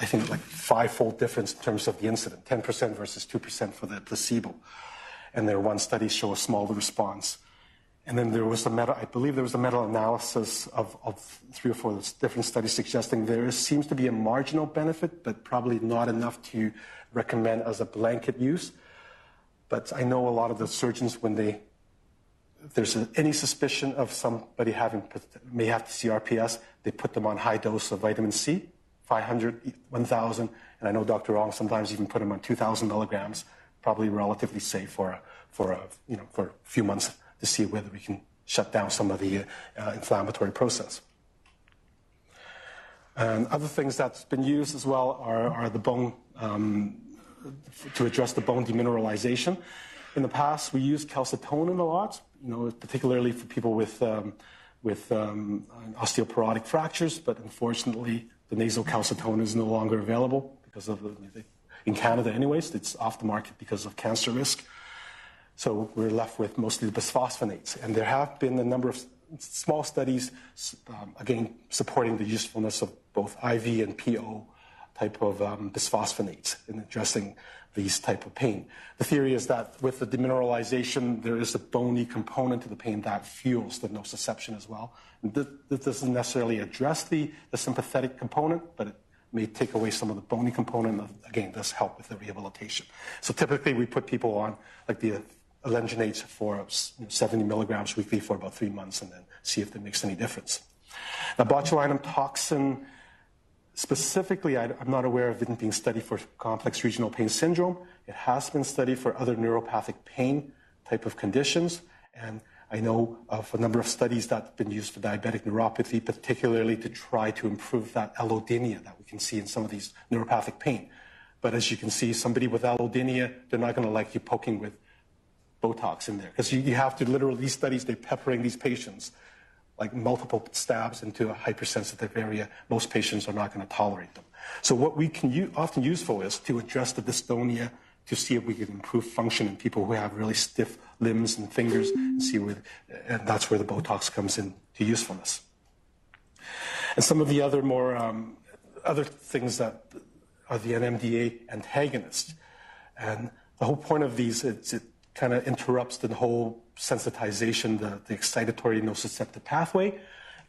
think like 5-fold difference in terms of the incidence, 10% versus 2% for the placebo. And there one study show a smaller response. And then there was I believe there was a meta-analysis of 3 or 4 different studies suggesting there seems to be a marginal benefit, but probably not enough to recommend as a blanket use. But I know a lot of the surgeons, when there's any suspicion of somebody may have CRPS, they put them on high dose of vitamin C, 500, 1,000, and I know Dr. Ong sometimes even put them on 2,000 milligrams, probably relatively safe for a few months to see whether we can shut down some of the inflammatory process. And other things that's been used as well are the bone, to address the bone demineralization. In the past, we used calcitonin a lot, particularly for people with osteoporotic fractures, but unfortunately, the nasal calcitonin is no longer available because of in Canada anyways, it's off the market because of cancer risk. So we're left with mostly the bisphosphonates. And there have been a number of small studies, again, supporting the usefulness of both IV and PO type of bisphosphonates in addressing these type of pain. The theory is that with the demineralization, there is a bony component to the pain that fuels the nociception as well. And this doesn't necessarily address the sympathetic component, but it may take away some of the bony component. Again, does help with the rehabilitation. So typically we put people on like the alendronates for 70 milligrams weekly for about 3 months and then see if that makes any difference. Now, botulinum toxin, specifically, I'm not aware of it being studied for complex regional pain syndrome. It has been studied for other neuropathic pain type of conditions, and I know of a number of studies that have been used for diabetic neuropathy, particularly to try to improve that allodynia that we can see in some of these neuropathic pain. But as you can see, somebody with allodynia, they're not going to like you poking with Botox in there, because you have to literally, these studies, they're peppering these patients like multiple stabs into a hypersensitive area. Most patients are not going to tolerate them. So what we can often use for is to address the dystonia, to see if we can improve function in people who have really stiff limbs and fingers, and and that's where the Botox comes into usefulness. And some of the other more other things that are the NMDA antagonists. And the whole point of these, it kind of interrupts the whole sensitization, the excitatory nociceptive pathway,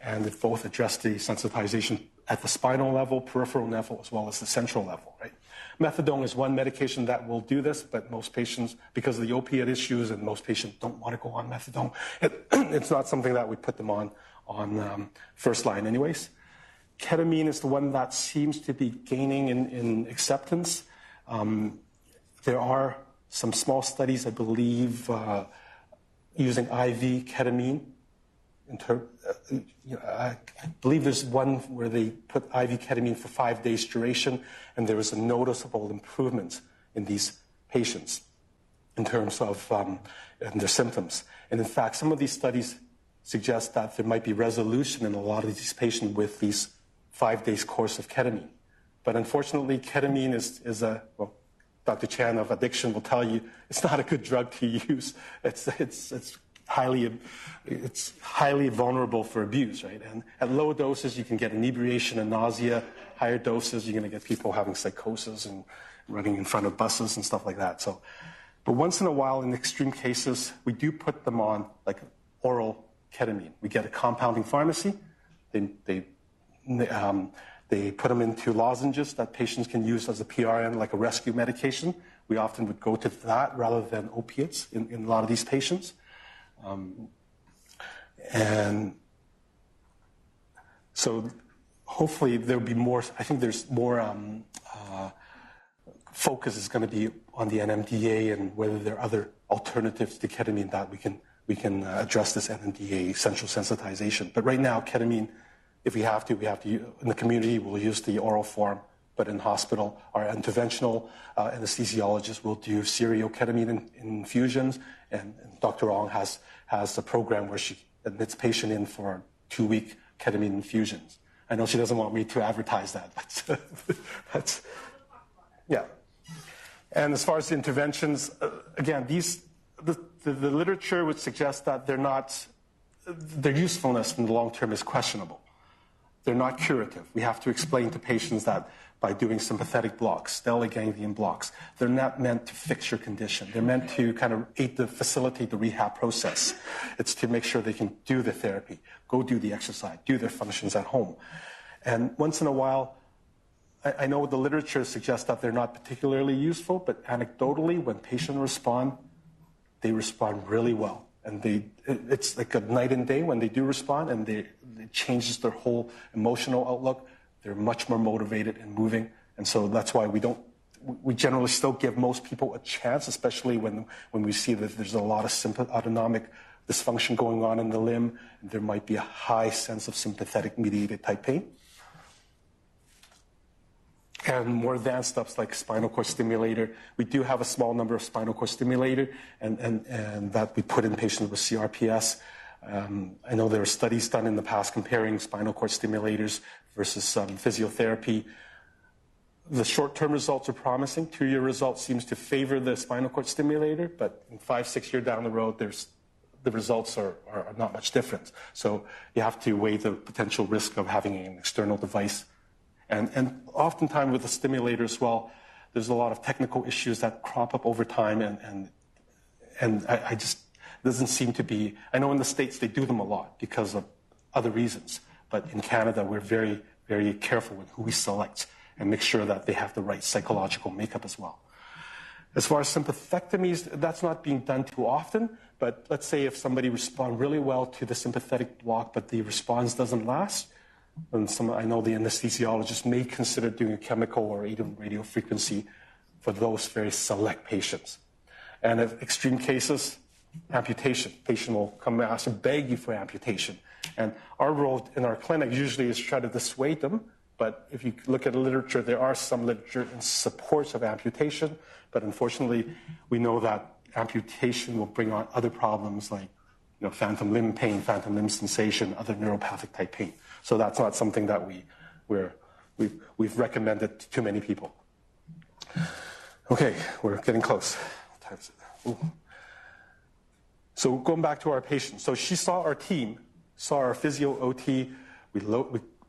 and it both address the sensitization at the spinal level, peripheral level, as well as the central level, right? Methadone is one medication that will do this, but most patients, because of the opiate issues, and most patients don't want to go on methadone, it's not something that we put them on first line anyways. Ketamine is the one that seems to be gaining in acceptance. There are some small studies, I believe, using IV ketamine. I believe there's one where they put IV ketamine for 5 days duration, and there was a noticeable improvement in these patients in terms of their symptoms. And in fact, some of these studies suggest that there might be resolution in a lot of these patients with these 5 days course of ketamine. But unfortunately, ketamine is well, Dr. Chan of addiction will tell you it's not a good drug to use. It's highly vulnerable for abuse, right? And at low doses, you can get inebriation and nausea. Higher doses, you're going to get people having psychosis and running in front of buses and stuff like that. So, but once in a while, in extreme cases, we do put them on like oral ketamine. We get a compounding pharmacy. They put them into lozenges that patients can use as a PRN, like a rescue medication. We often would go to that rather than opiates in a lot of these patients. And so hopefully there'll be more, I think there's more focus is going to be on the NMDA and whether there are other alternatives to ketamine that we can address this NMDA central sensitization. But right now, ketamine, if we have to in the community, we'll use the oral form. But in hospital, our interventional anesthesiologist will do serial ketamine infusions, and Dr. Ong has a program where she admits patient in for 2-week ketamine infusions. I know she doesn't want me to advertise that, but that's yeah. And as far as the interventions, again, the literature would suggest that their usefulness in the long term is questionable. They're not curative. We have to explain to patients that by doing sympathetic blocks, stellate ganglion blocks, they're not meant to fix your condition. They're meant to kind of facilitate the rehab process. It's to make sure they can do the therapy, go do the exercise, do their functions at home. And once in a while, I know the literature suggests that they're not particularly useful, but anecdotally, when patients respond, they respond really well. And it's like a night and day when they do respond, and it changes their whole emotional outlook. They're much more motivated and moving. And so that's why we generally still give most people a chance, especially when we see that there's a lot of autonomic dysfunction going on in the limb, and there might be a high sense of sympathetic mediated type pain. And more advanced stuff like spinal cord stimulator. We do have a small number of spinal cord stimulator and that we put in patients with CRPS. I know there are studies done in the past comparing spinal cord stimulators versus physiotherapy. The short-term results are promising. 2-year results seems to favor the spinal cord stimulator, but in 5-6 years down the road, the results are not much different. So you have to weigh the potential risk of having an external device. And oftentimes with the stimulator as well, there's a lot of technical issues that crop up over time, and I just doesn't seem to be. I know in the States they do them a lot because of other reasons, but in Canada we're very, very careful with who we select and make sure that they have the right psychological makeup as well. As far as sympathectomies, that's not being done too often, but let's say if somebody responds really well to the sympathetic block, but the response doesn't last, and I know the anesthesiologist may consider doing a chemical or even radiofrequency for those very select patients. And in extreme cases, amputation. Patient will come and ask and beg you for amputation. And our role in our clinic usually is to try to dissuade them. But if you look at the literature, there are some literature in support of amputation. But unfortunately, we know that amputation will bring on other problems like phantom limb pain, phantom limb sensation, other neuropathic type pain. So that's not something that we've recommended to many people. Okay, we're getting close. So going back to our patient. So she saw our team, saw our physio OT.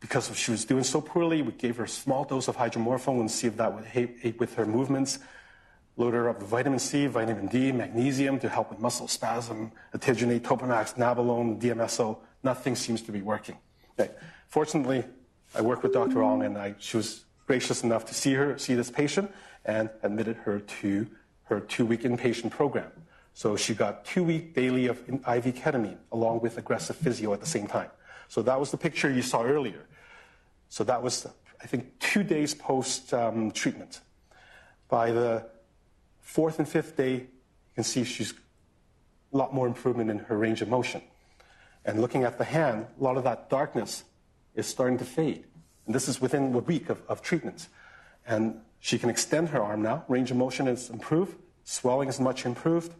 Because she was doing so poorly, we gave her a small dose of hydromorphone and see if that would aid with her movements. Loaded her up with vitamin C, vitamin D, magnesium to help with muscle spasm, atigenate, Topamax, Nabalone, DMSO. Nothing seems to be working. Okay. Fortunately, I worked with Dr. Ong, and she was gracious enough to see this patient and admitted her to her 2-week inpatient program. So she got 2 weeks daily of IV ketamine along with aggressive physio at the same time. So that was the picture you saw earlier. So that was, I think, 2 days post treatment. By the 4th and 5th day, you can see she's a lot more improvement in her range of motion. And looking at the hand, a lot of that darkness is starting to fade. And this is within a week of treatment. And she can extend her arm now. Range of motion is improved. Swelling is much improved.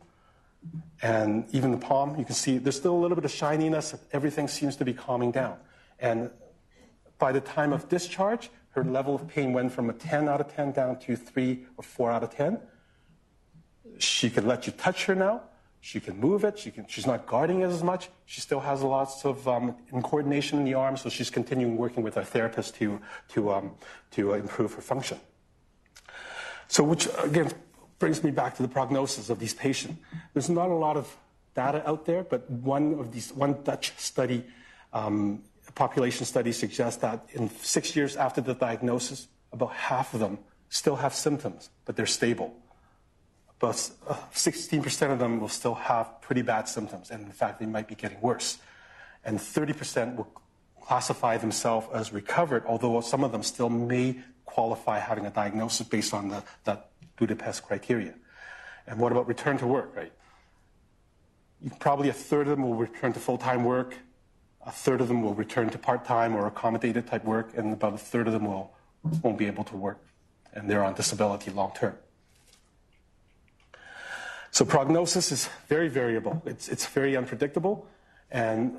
And even the palm, you can see there's still a little bit of shininess. Everything seems to be calming down. And by the time of discharge, her level of pain went from a 10 out of 10 down to 3 or 4 out of 10. She can let you touch her now. She can move it. She's not guarding it as much. She still has lots of coordination in the arm, so she's continuing working with our therapist to improve her function. So which, again, brings me back to the prognosis of these patients. There's not a lot of data out there, but one Dutch study, population study, suggests that in 6 years after the diagnosis, about half of them still have symptoms, but they're stable. But 16% of them will still have pretty bad symptoms, and in fact, they might be getting worse. And 30% will classify themselves as recovered, although some of them still may qualify having a diagnosis based on that Budapest criteria. And what about return to work, right? Probably a third of them will return to full-time work, a third of them will return to part-time or accommodated type work, and about a third of them won't be able to work, and they're on disability long-term. So prognosis is very variable. It's very unpredictable. And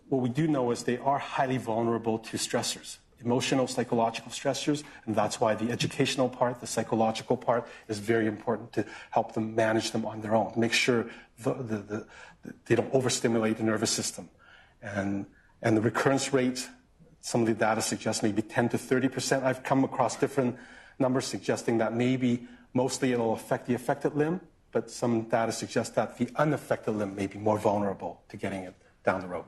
what we do know is they are highly vulnerable to stressors, emotional, psychological stressors. And that's why the educational part, the psychological part is very important to help them manage them on their own. Make sure they don't overstimulate the nervous system. And the recurrence rate, some of the data suggests maybe 10 to 30%. I've come across different numbers suggesting that maybe mostly it'll affect the affected limb, but some data suggests that the unaffected limb may be more vulnerable to getting it down the road.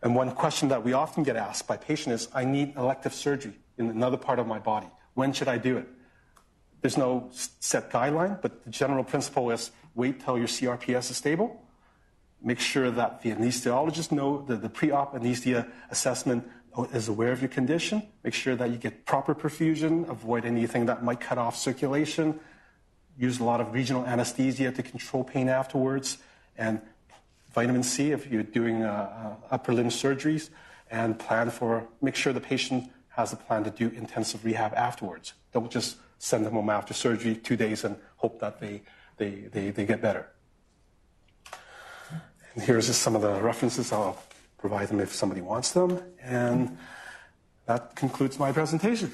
And one question that we often get asked by patients is, I need elective surgery in another part of my body. When should I do it? There's no set guideline, but the general principle is wait till your CRPS is stable. Make sure that the anesthesiologist know the pre-op anesthesia assessment is aware of your condition. Make sure that you get proper perfusion, avoid anything that might cut off circulation. Use a lot of regional anesthesia to control pain afterwards, and vitamin C if you're doing upper limb surgeries, and make sure the patient has a plan to do intensive rehab afterwards. Don't just send them home after surgery 2 days and hope that they get better. And here's just some of the references. I'll provide them if somebody wants them. And that concludes my presentation.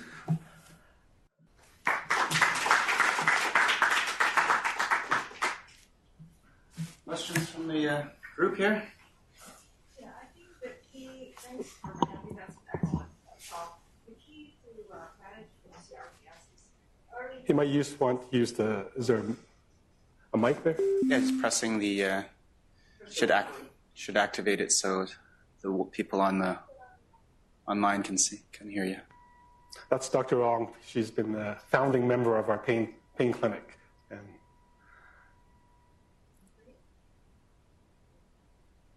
Questions from the group here? Yeah, I think the key, thanks for that, I think that's an excellent talk. The key to managing CRPS is early. You might use the, is there a mic there? Yeah, just pressing the, should activate it so the people online can hear you. That's Dr. Ong. She's been the founding member of our pain clinic. And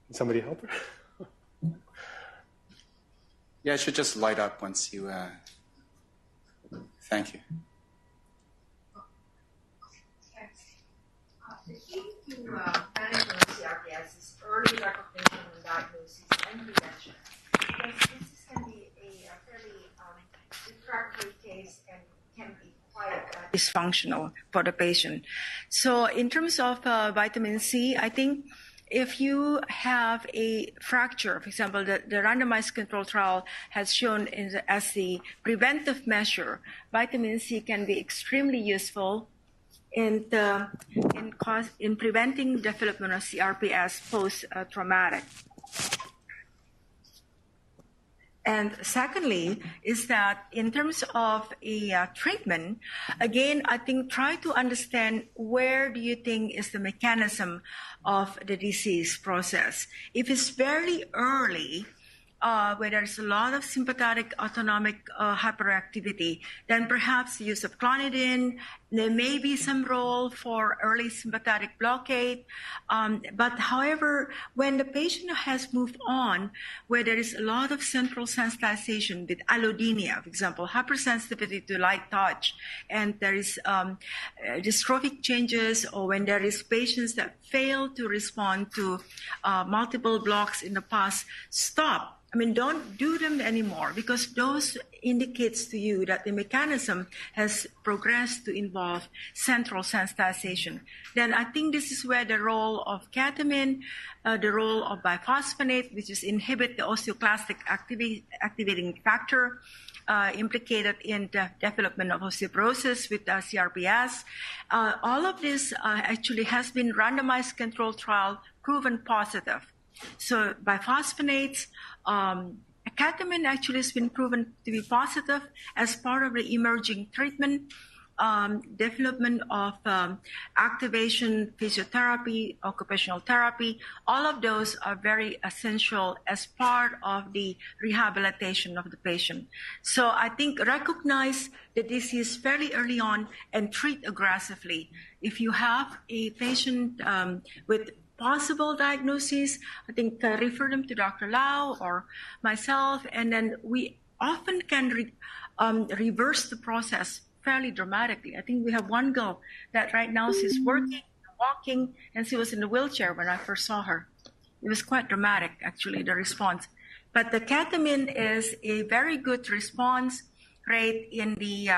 can somebody help her? Yeah, it should just light up once you... Thank you. The key to managing CRPS is early recognition and diagnosis and prevention. Because this can be a fairly refractory case and can be quite dysfunctional for the patient. So in terms of vitamin C, I think if you have a fracture, for example, the randomized control trial has shown as the preventive measure, vitamin C can be extremely useful in preventing development of CRPS post-traumatic. And secondly, is that in terms of a treatment, again, I think try to understand where do you think is the mechanism of the disease process. If it's very early, where there's a lot of sympathetic autonomic hyperactivity, then perhaps use of clonidine. There may be some role for early sympathetic blockade. But however, when the patient has moved on, where there is a lot of central sensitization with allodynia, for example, hypersensitivity to light touch, and there is dystrophic changes, or when there is patients that fail to respond to multiple blocks in the past, stop. I mean, don't do them anymore, because those indicates to you that the mechanism has progressed to involve central sensitization. Then I think this is where the role of ketamine, the role of biphosphonate, which is inhibit the osteoclastic activating factor, implicated in the development of osteoporosis with CRPS. All of this actually has been randomized controlled trial proven positive. So biphosphonates, ketamine actually has been proven to be positive as part of the emerging treatment, development of activation, physiotherapy, occupational therapy. All of those are very essential as part of the rehabilitation of the patient. So I think recognize the disease fairly early on and treat aggressively. If you have a patient with possible diagnoses, I think refer them to Dr. Lau or myself, and then we often can reverse the process fairly dramatically. I think we have one girl that right now she's working, walking, and she was in a wheelchair when I first saw her. It was quite dramatic, actually, the response. But the ketamine is a very good response rate in the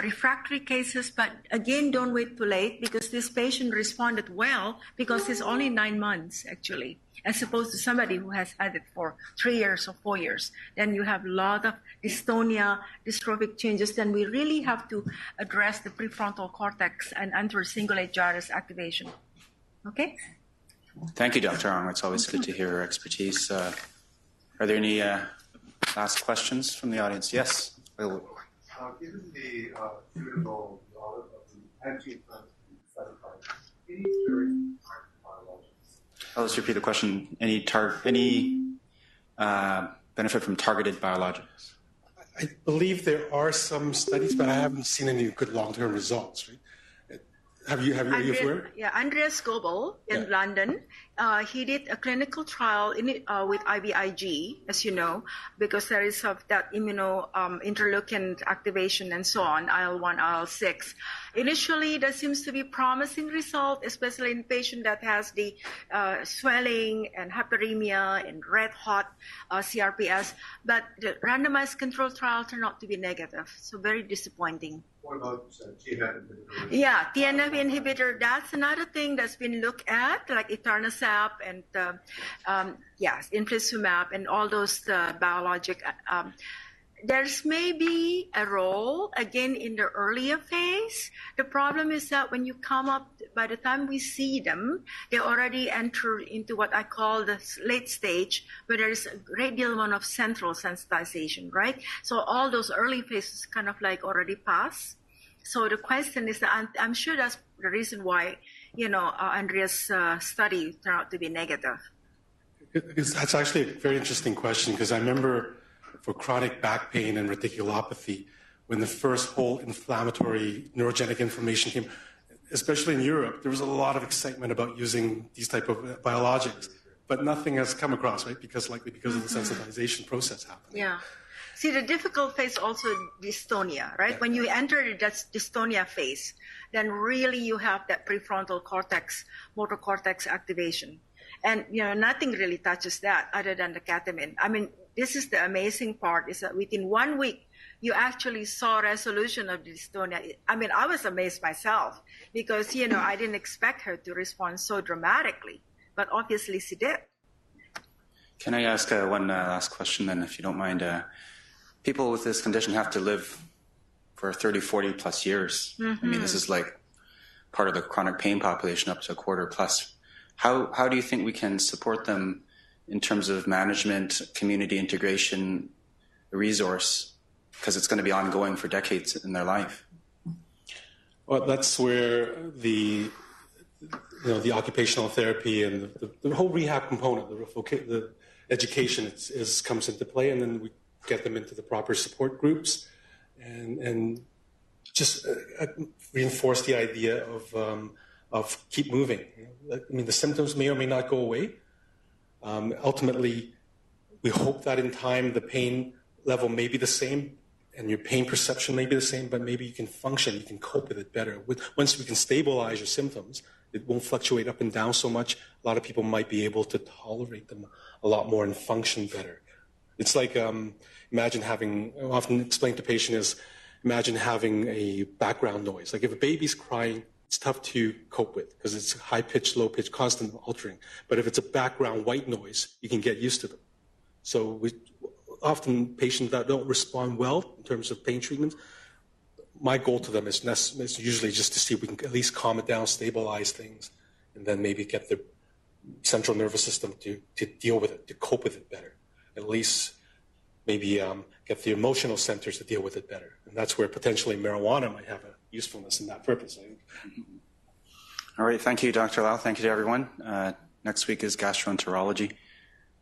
refractory cases, but again, don't wait too late, because this patient responded well because it's only 9 months, actually, as opposed to somebody who has had it for 3 years or 4 years. Then you have a lot of dystonia, dystrophic changes. Then we really have to address the prefrontal cortex and anterior cingulate gyrus activation. Okay? Thank you, Dr. Ong. It's always good to hear your expertise. Are there any last questions from the audience? Yes. Given the suitable knowledge of the anti-inflammatory cytokines, any experience with biologics? I'll just repeat the question. Any benefit from targeted biologics? I believe there are some studies, but I haven't seen any good long-term results. Right? Are you aware? Yeah, Andreas Goebel in London. He did a clinical trial with IVIG, as you know, because there is that interleukin activation and so on, IL-1, IL-6. Initially, there seems to be promising result, especially in patient that has the swelling and hyperemia and red hot CRPS. But the randomized controlled trial turned out to be negative, so very disappointing. What about TNF inhibitor? Yeah, TNF inhibitor, that's another thing that's been looked at, like etanercept and infliximab and all those biologic. There's maybe a role, again, in the earlier phase. The problem is that when you come up, by the time we see them, they already enter into what I call the late stage, where there is a great deal amount of central sensitization, right? So all those early phases kind of like already pass. So the question is that I'm sure that's the reason why, Andrea's study turned out to be negative. That's actually a very interesting question, because I remember for chronic back pain and radiculopathy, when the first whole inflammatory neurogenic inflammation came, especially in Europe, there was a lot of excitement about using these type of biologics, but nothing has come across, right? Because of the sensitization process happening. Yeah. See, the difficult phase also dystonia, right? Yeah. When you enter that dystonia phase, then really you have that prefrontal cortex, motor cortex activation. And, nothing really touches that other than the ketamine. I mean, this is the amazing part, is that within 1 week, you actually saw resolution of dystonia. I mean, I was amazed myself because, I didn't expect her to respond so dramatically, but obviously she did. Can I ask one last question then, if you don't mind? People with this condition have to live for 30, 40 plus years. Mm-hmm. I mean, this is like part of the chronic pain population, up to a quarter plus. How do you think we can support them in terms of management, community integration, resource? Because it's going to be ongoing for decades in their life. Well, that's where the occupational therapy and the whole rehab component, the education comes into play, and then we get them into the proper support groups, and just reinforce the idea of keep moving. I mean, the symptoms may or may not go away. Ultimately, we hope that in time the pain level may be the same and your pain perception may be the same, but maybe you can function, you can cope with it better. Once we can stabilize your symptoms, it won't fluctuate up and down so much. A lot of people might be able to tolerate them a lot more and function better. It's like, imagine having, I often explain to patients is, imagine having a background noise. Like if a baby's crying, it's tough to cope with because it's high pitch, low pitch, constant altering. But if it's a background white noise, you can get used to them. So often patients that don't respond well in terms of pain treatment, my goal to them is usually just to see if we can at least calm it down, stabilize things, and then maybe get the central nervous system to deal with it, to cope with it better. At least maybe get the emotional centers to deal with it better. And that's where potentially marijuana might have a usefulness in that purpose, I think. All right, thank you, Dr. Lau. Thank you to everyone. Next week is gastroenterology,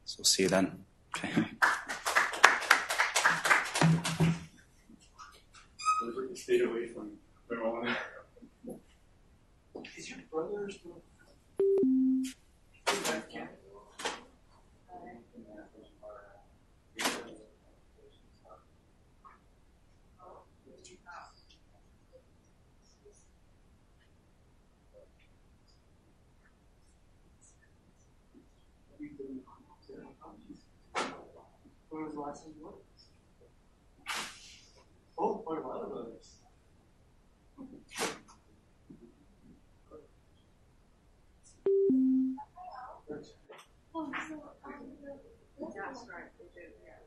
so we'll see you then. Okay. Stay away from marijuana. Is your brother still? When was the last time you worked? Oh, quite a while ago. That's right. They do, yeah.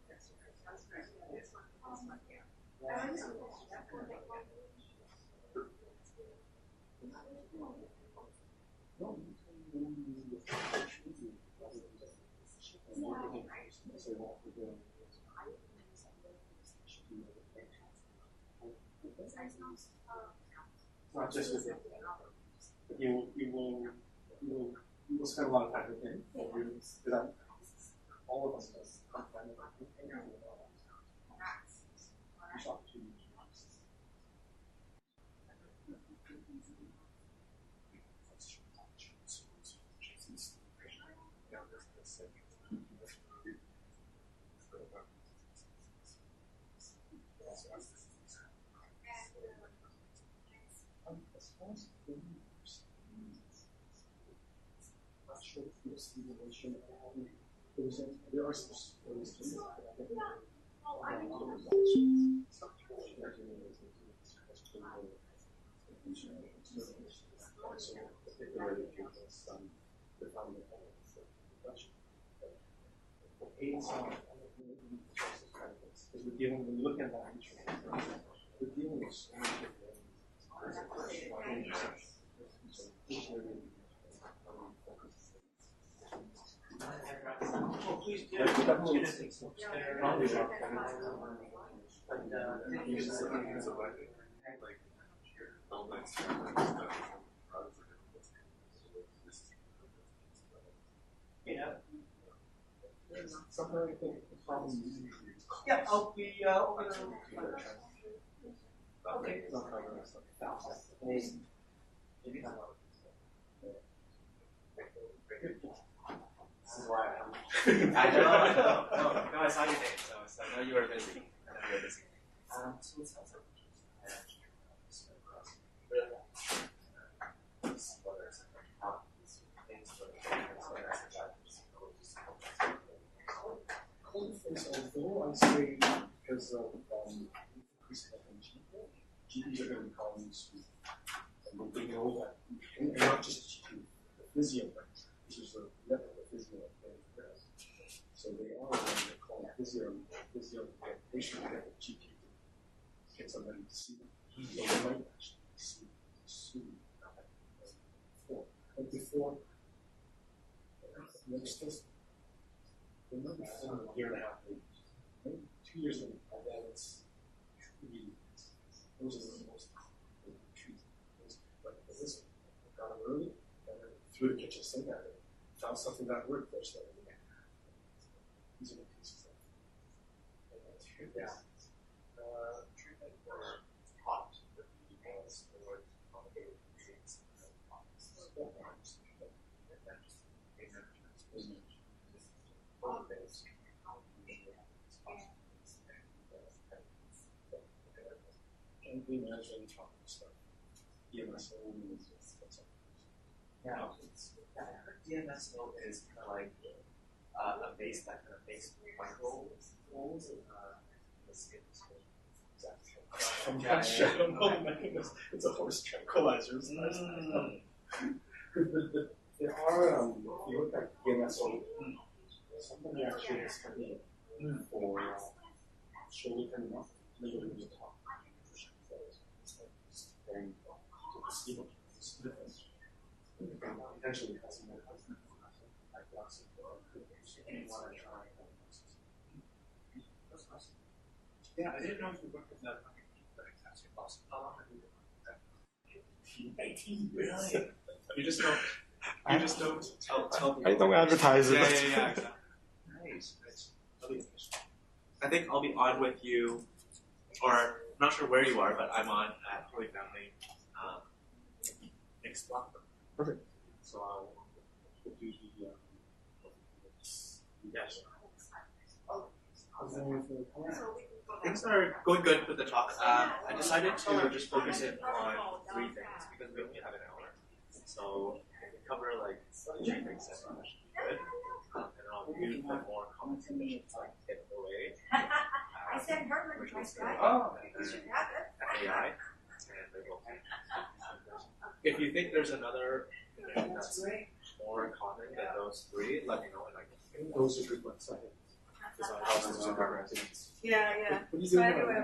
That's right. This one, yeah. Not just with him. You will spend a lot of time with him. All of us will spend time with him. There are some stories to because we're dealing, when you look at that, we're dealing with so many different please do. Yeah. Something I think the problem is. Yeah, I'll be over there. Okay. Maybe not. This is why I'm. I know. No, I saw your name, so I know you were busy. So what's else? Although I say because of increased attention, GPs are going to be calling you sweet. And they know that, and not just GP, the physio, which is the level of the physio. So they are going to call physio patient that the GP get somebody to see them. So they might actually see soon before. But before, they're still. They might be for a year and a half, maybe 2 years in, and then it's truly, those are the most treated. But this one, I got them early, and then threw the kitchen sink at it, found something that worked there, so these are the cases of Treatment for hot because or complicated disease. And we mentioned topic stuff. DMSO means what's up. Yeah, I heard DMSO is kind of like a base that kind of makes micro-holes in the skin. I'm not sure. I don't know. It's a horse tranquilizer. There are, if you look at DMSO, somebody actually is coming for shoulder coming up, and then you're top. And potentially has some Yeah, I didn't know if you worked with that. How long have you been working with that? 19 years. Really? You just don't tell me. I don't advertise it. Yeah, exactly. Nice. I think I'll be on with you, or I'm not sure where you are, but I'm on at Holy Family next month. Perfect. So I'll do the Yes. how's everything coming? Things are going good with the talk. I decided to just focus it on 3 things because we only have an hour. So I can cover like 3 things that should be good. And then I'll do the more common conditions like hip away. I said Herman, nice guy. You should have it. FAI. And label. If you think there's another condition that's more common than those 3, let me know and I can. Those are good ones. Yeah. What are you So doing? anyway, I'm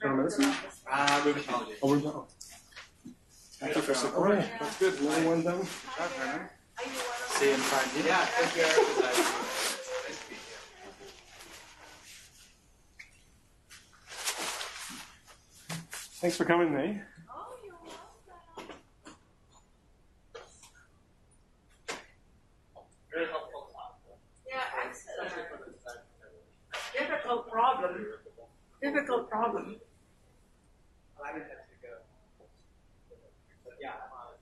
gonna medicine? Rheumatology. Oh, we're done. Thank you for support. Okay, that's good. Another one done. See you in 5 years. Yeah, take care. Nice to meet you. Thanks for coming, May. Oh, you're welcome. Very helpful. Yeah, excellent. Difficult problem. Difficult problem. I didn't have to go. But yeah, I'm on.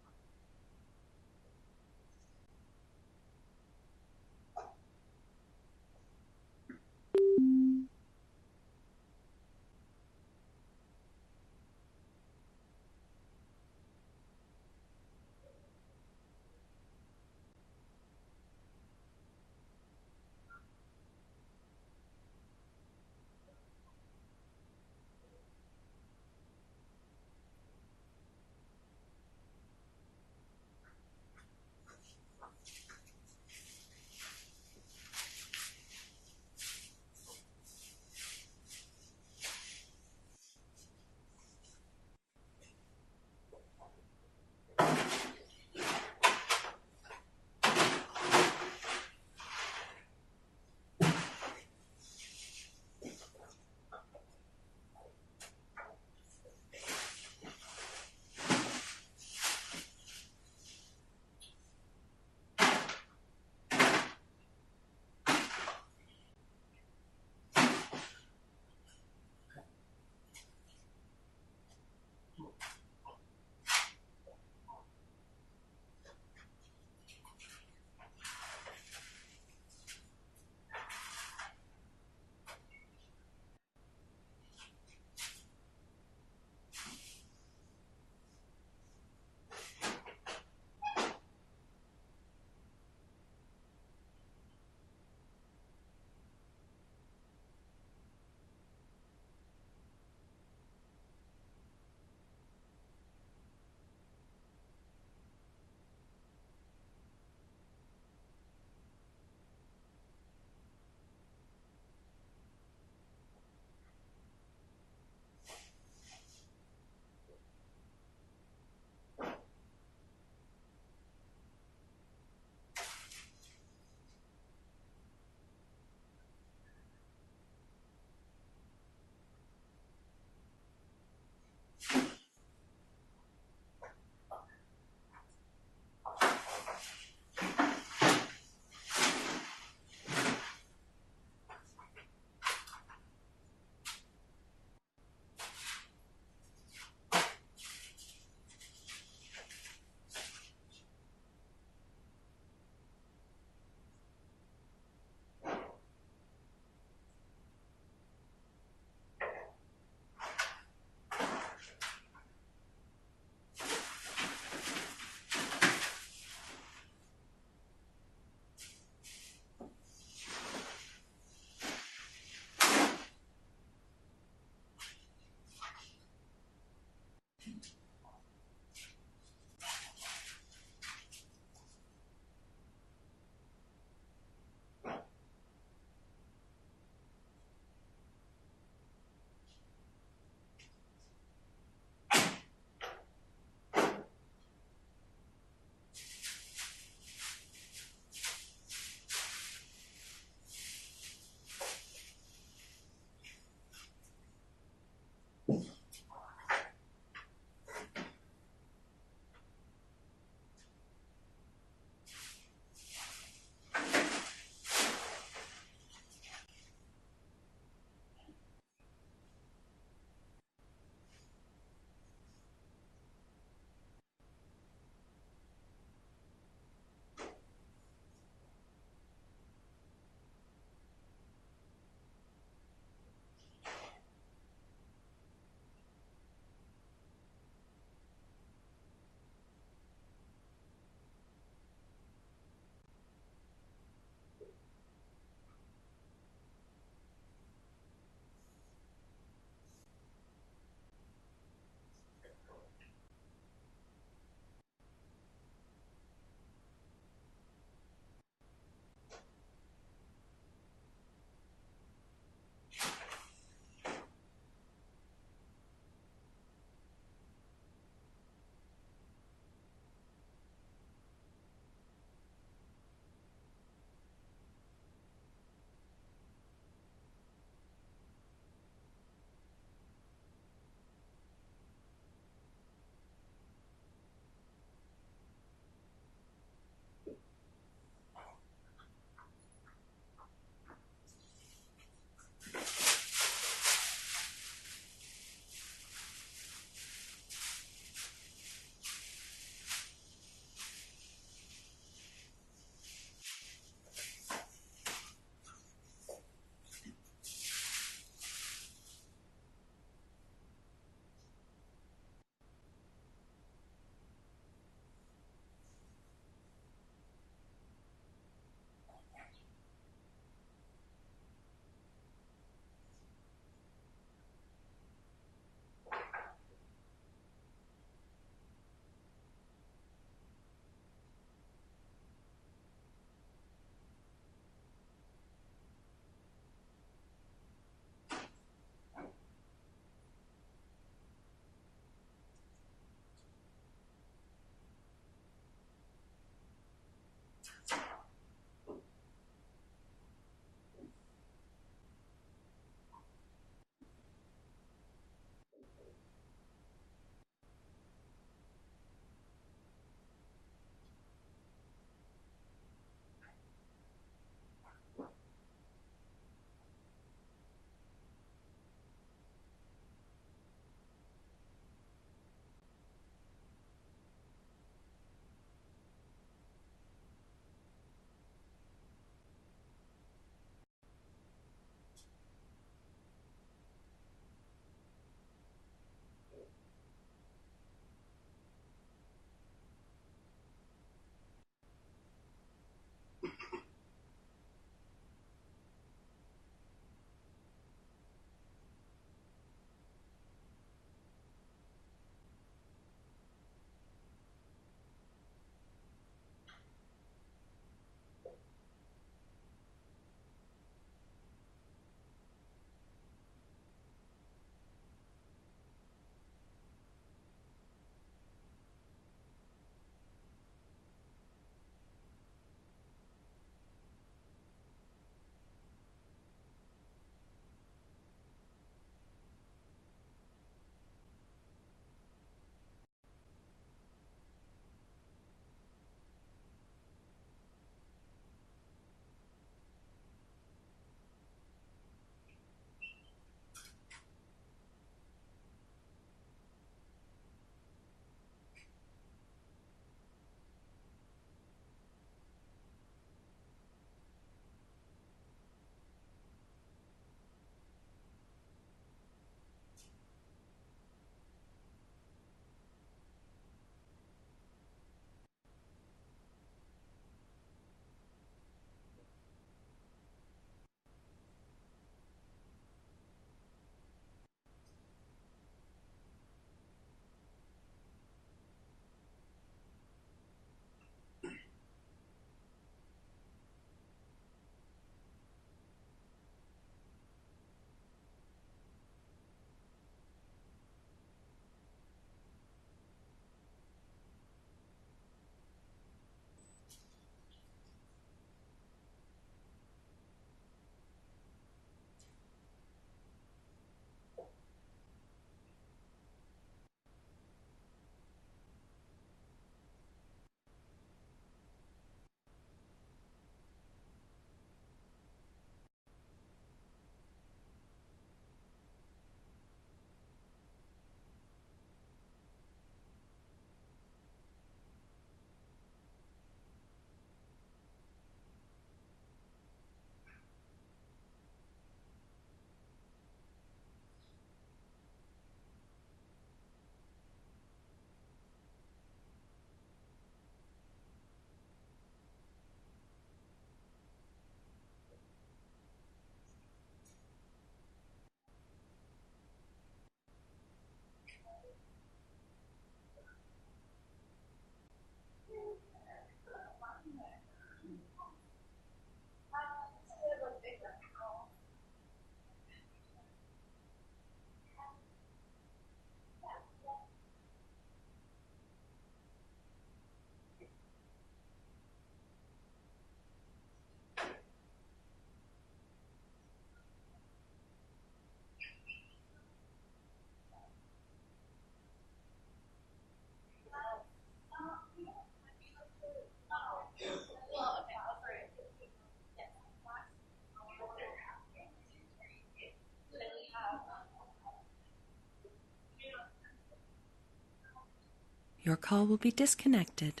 Your call will be disconnected.